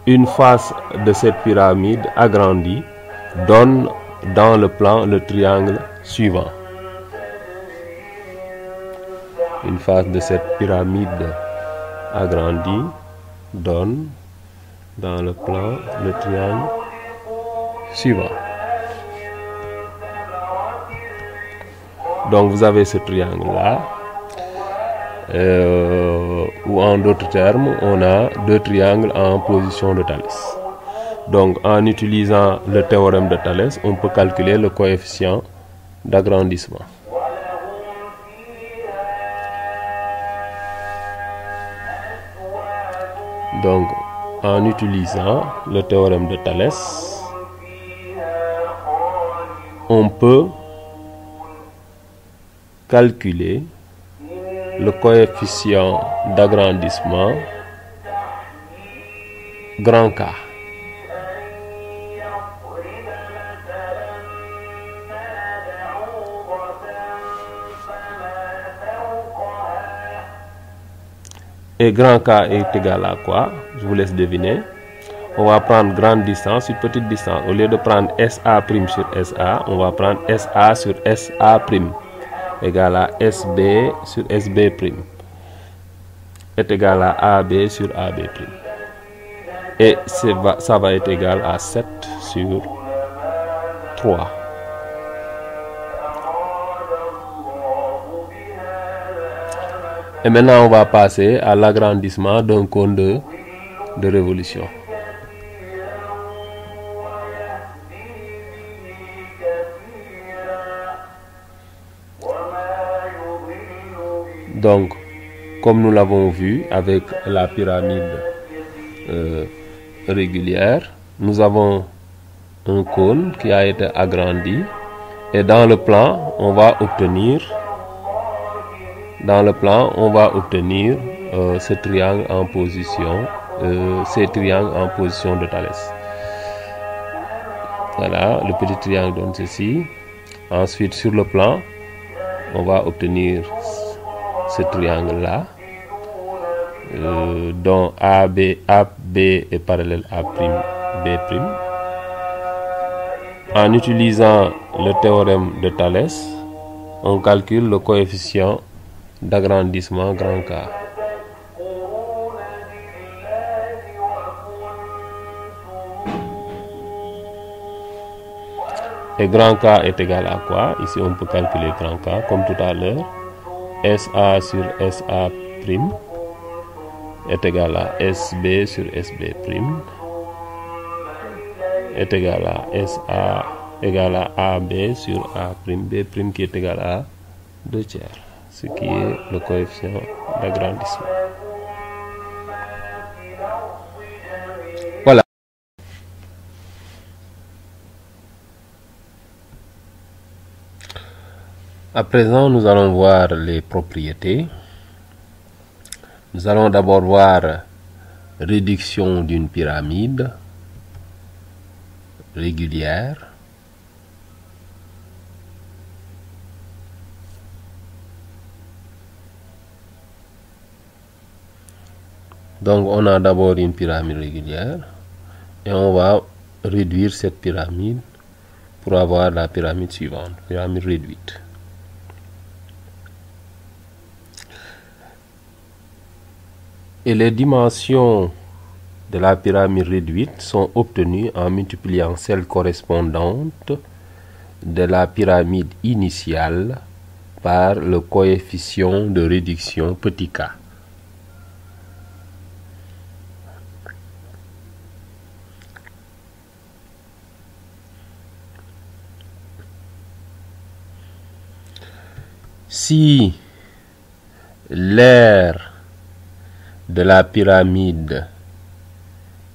une face de cette pyramide agrandie donne dans le plan le triangle suivant. Une face de cette pyramide agrandie donne dans le plan le triangle suivant. Donc vous avez ce triangle-là, ou en d'autres termes, on a deux triangles en position de Thalès. Donc en utilisant le théorème de Thalès, on peut calculer le coefficient d'agrandissement. Donc en utilisant le théorème de Thalès, on peut calculer le coefficient d'agrandissement grand K. Et grand K est égal à quoi? Je vous laisse deviner. On va prendre grande distance sur petite distance. Au lieu de prendre SA' sur SA, on va prendre SA sur SA' égal à SB sur SB' est égal à AB sur AB'. Et ça va être égal à 7 sur 3. Et maintenant, on va passer à l'agrandissement d'un cône de révolution. Donc, comme nous l'avons vu avec la pyramide régulière, nous avons un cône qui a été agrandi, et dans le plan, on va obtenir ce triangle en position, ces triangles en position de Thalès. Voilà, le petit triangle donne ceci. Ensuite, sur le plan, on va obtenir ce triangle-là, dont AB est parallèle à B'. En utilisant le théorème de Thalès, on calcule le coefficient d'agrandissement grand K. Et grand K est égal à quoi? Ici, on peut calculer grand K comme tout à l'heure. SA sur SA' est égal à SB sur SB' est égal à SA égal à AB sur A', B' qui est égal à 2/3, ce qui est le coefficient d'agrandissement. Voilà. À présent, nous allons voir les propriétés. Nous allons d'abord voir réduction d'une pyramide régulière. Donc on a d'abord une pyramide régulière et on va réduire cette pyramide pour avoir la pyramide suivante, pyramide réduite. Et les dimensions de la pyramide réduite sont obtenues en multipliant celles correspondantes de la pyramide initiale par le coefficient de réduction petit k. Si l'aire de la pyramide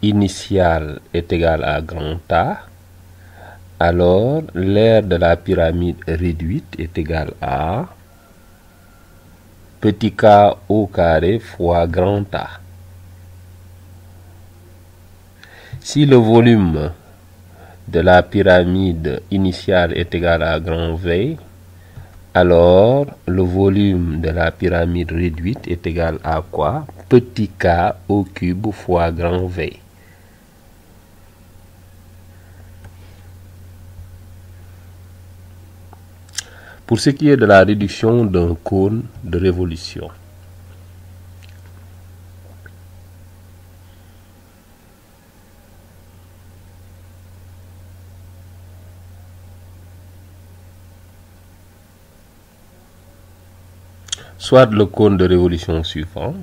initiale est égale à grand A, alors l'aire de la pyramide réduite est égale à petit k au carré fois grand A. Si le volume de la pyramide initiale est égal à grand V, alors le volume de la pyramide réduite est égal à quoi? Petit k au cube fois grand V. Pour ce qui est de la réduction d'un cône de révolution, soit le cône de révolution suivant,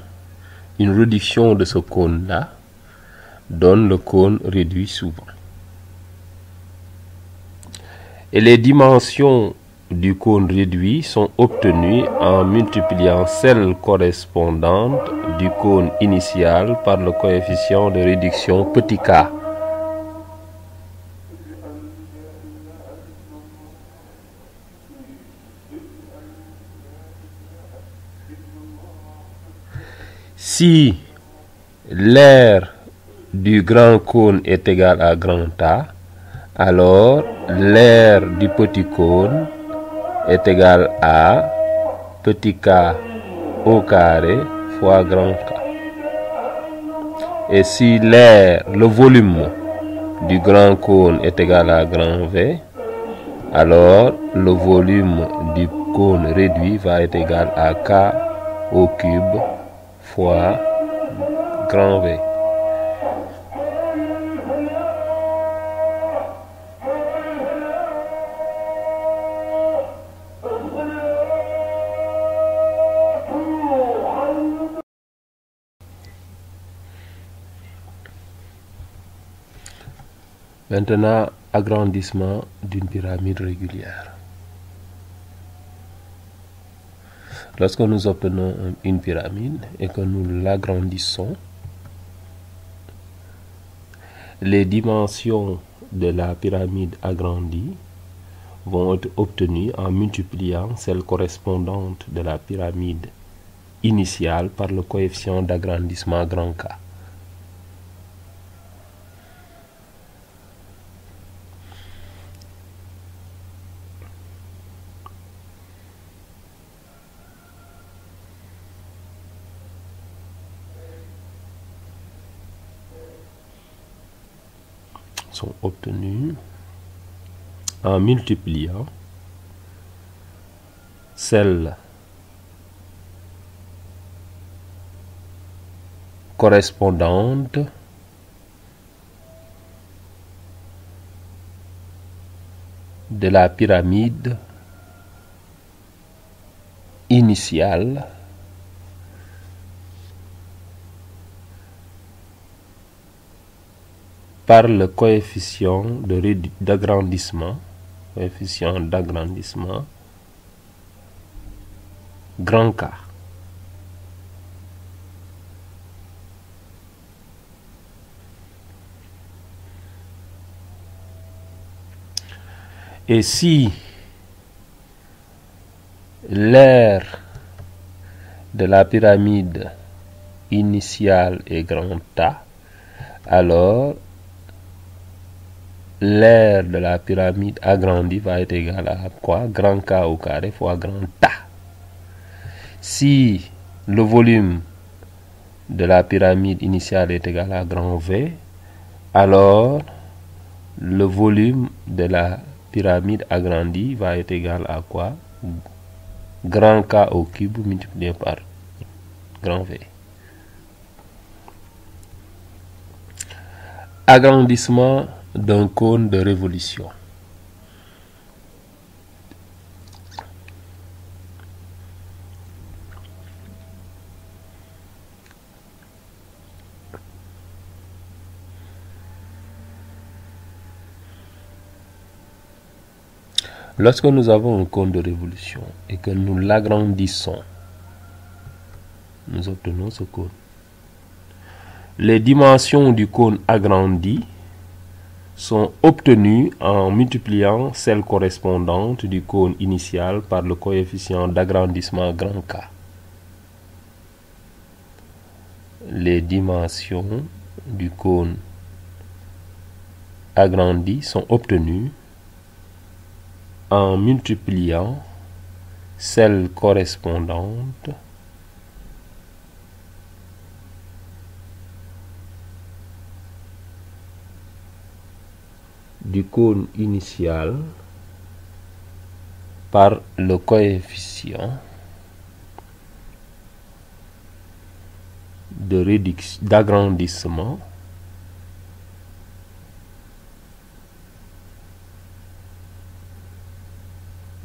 une réduction de ce cône-là donne le cône réduit suivant. Et les dimensions du cône réduit sont obtenues en multipliant celles correspondantes du cône initial par le coefficient de réduction petit k. Si l'aire du grand cône est égal à grand A, alors l'aire du petit cône est égal à petit k au carré fois grand K. Et si le volume du grand cône est égal à grand V, alors le volume du cône réduit va être égal à K au cube fois grand V. Maintenant, agrandissement d'une pyramide régulière. Lorsque nous obtenons une pyramide et que nous l'agrandissons, les dimensions de la pyramide agrandie vont être obtenues en multipliant celles correspondantes de la pyramide initiale par le coefficient d'agrandissement grand K. Sont obtenus en multipliant celles correspondantes de la pyramide initiale par le coefficient d'agrandissement grand K. Et si l'aire de la pyramide initiale est grand A, alors l'aire de la pyramide agrandie va être égale à quoi? Grand K au carré fois grand A. Si le volume de la pyramide initiale est égal à grand V, alors le volume de la pyramide agrandie va être égal à quoi? Grand K au cube multiplié par grand V. Agrandissement d'un cône de révolution. Lorsque nous avons un cône de révolution et que nous l'agrandissons, nous obtenons ce cône. Les dimensions du cône agrandi sont obtenues en multipliant celles correspondantes du cône initial par le coefficient d'agrandissement grand K. Les dimensions du cône agrandi sont obtenues en multipliant celles correspondantes du cône initial par le coefficient d'agrandissement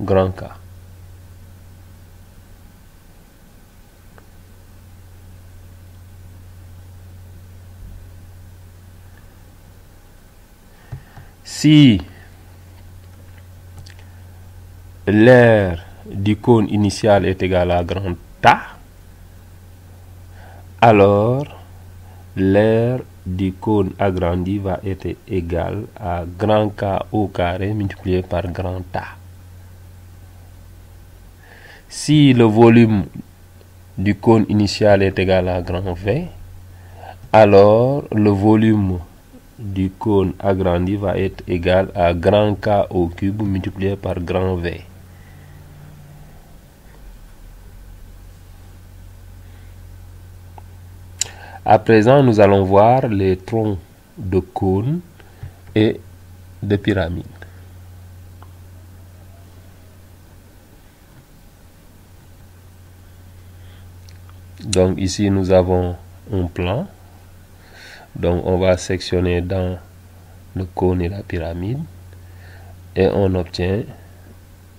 grand K. Si l'aire du cône initial est égal à grand A, alors l'aire du cône agrandi va être égal à grand K au carré multiplié par grand A. Si le volume du cône initial est égal à grand V, alors le volume du cône agrandi va être égal à grand K au cube multiplié par grand V. À présent, nous allons voir les troncs de cône et de pyramide. Donc ici, nous avons un plan. Donc on va sectionner dans le cône et la pyramide. Et on obtient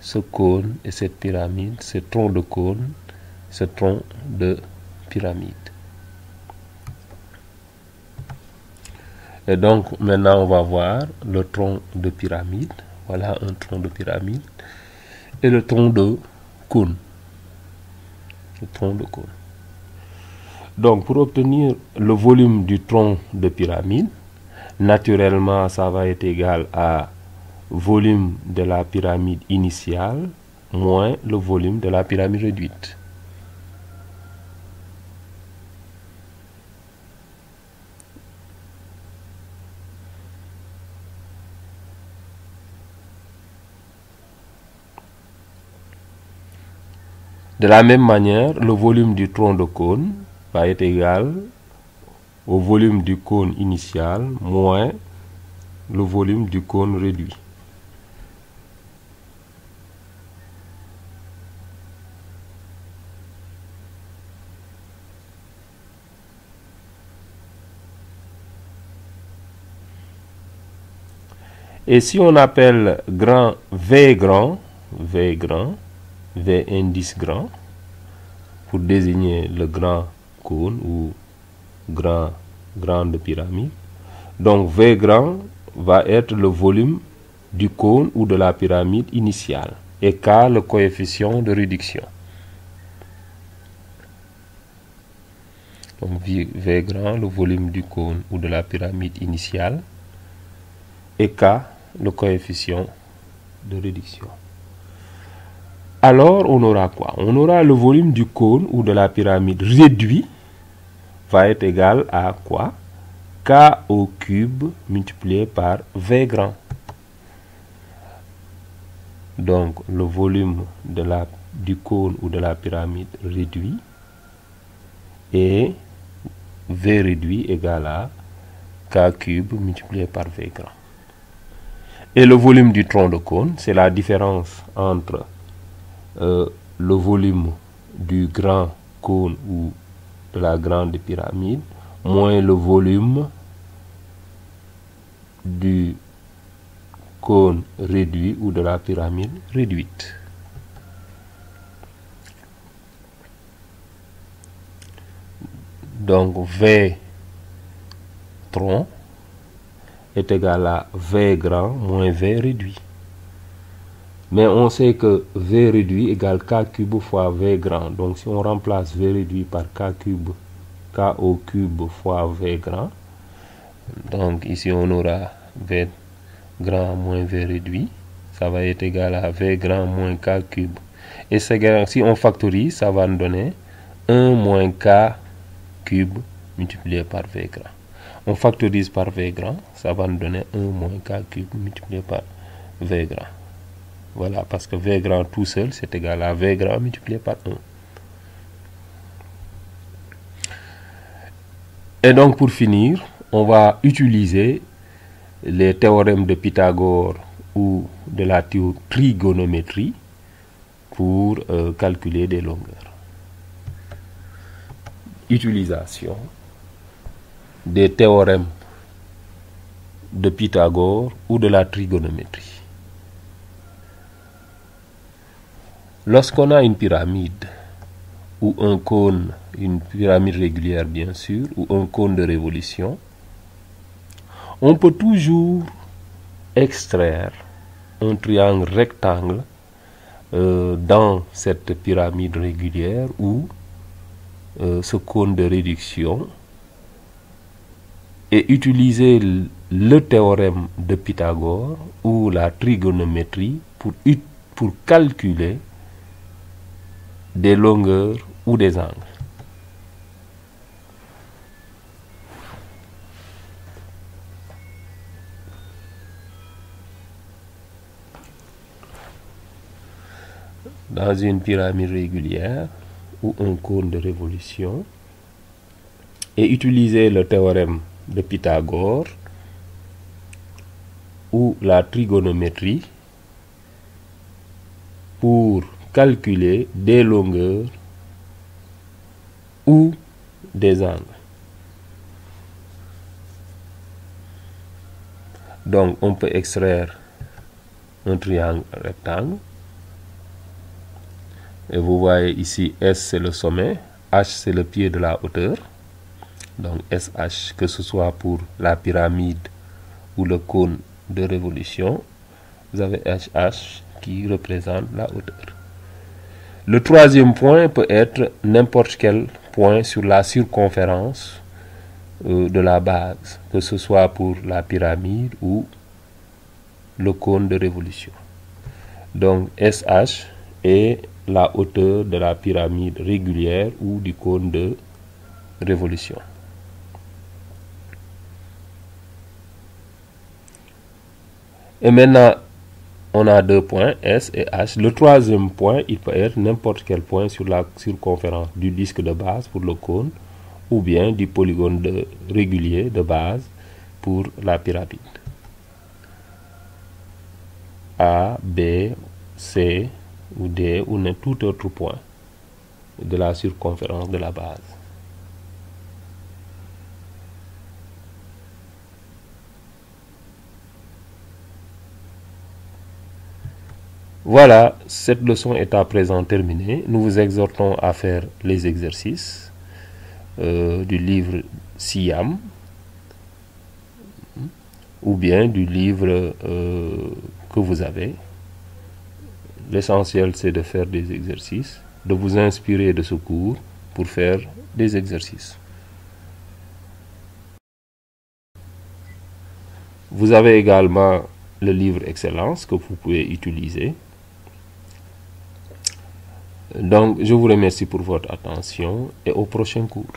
ce cône et cette pyramide, ce tronc de cône, ce tronc de pyramide. Et donc maintenant on va voir le tronc de pyramide. Voilà un tronc de pyramide. Et le tronc de cône. Le tronc de cône. Donc pour obtenir le volume du tronc de pyramide, naturellement ça va être égal à volume de la pyramide initiale moins le volume de la pyramide réduite. De la même manière, le volume du tronc de cône va être égal au volume du cône initial moins le volume du cône réduit. Et si on appelle grand V grand, V indice grand, pour désigner le grand cône ou grande pyramide, donc V grand va être le volume du cône ou de la pyramide initiale et K le coefficient de réduction. Donc V grand, le volume du cône ou de la pyramide initiale, et K le coefficient de réduction. Alors on aura quoi? On aura le volume du cône ou de la pyramide réduit va être égal à quoi? K au cube multiplié par V grand. Donc le volume du cône ou de la pyramide réduit est V réduit égal à K cube multiplié par V grand. Et le volume du tronc de cône, c'est la différence entre le volume du grand cône ou de la grande pyramide moins le volume du cône réduit ou de la pyramide réduite. Donc V tronc est égal à V grand moins V réduit. Mais on sait que V réduit égale K cube fois V grand. Donc si on remplace V réduit par K au cube fois V grand, donc ici on aura V grand moins V réduit, ça va être égal à V grand moins K cube. Et si on factorise, ça va nous donner 1 moins K cube multiplié par V grand. On factorise par V grand, ça va nous donner 1 moins K cube multiplié par V grand. Voilà, parce que V grand tout seul, c'est égal à V grand multiplié par 1. Et donc, pour finir, on va utiliser les théorèmes de Pythagore ou de la trigonométrie pour calculer des longueurs. Utilisation des théorèmes de Pythagore ou de la trigonométrie. Lorsqu'on a une pyramide ou un cône, une pyramide régulière bien sûr, ou un cône de révolution, on peut toujours extraire un triangle rectangle dans cette pyramide régulière ou ce cône de réduction et utiliser le théorème de Pythagore ou la trigonométrie pour calculer des longueurs ou des angles. Dans une pyramide régulière ou un cône de révolution et utiliser le théorème de Pythagore ou la trigonométrie pour calculer des longueurs ou des angles. Donc on peut extraire un triangle rectangle. Et vous voyez ici, S c'est le sommet, H c'est le pied de la hauteur. Donc SH, que ce soit pour la pyramide ou le cône de révolution, vous avez HH qui représente la hauteur. Le troisième point peut être n'importe quel point sur la circonférence de la base, que ce soit pour la pyramide ou le cône de révolution. Donc SH est la hauteur de la pyramide régulière ou du cône de révolution. Et maintenant, on a deux points, S et H. Le troisième point, il peut être n'importe quel point sur la circonférence du disque de base pour le cône ou bien du polygone régulier de base pour la pyramide. A, B, C ou D ou tout autre point de la circonférence de la base. Voilà, cette leçon est à présent terminée. Nous vous exhortons à faire les exercices du livre SIAM ou bien du livre que vous avez. L'essentiel, c'est de faire des exercices, de vous inspirer de ce cours pour faire des exercices. Vous avez également le livre Excellence que vous pouvez utiliser. Donc, je vous remercie pour votre attention et au prochain cours.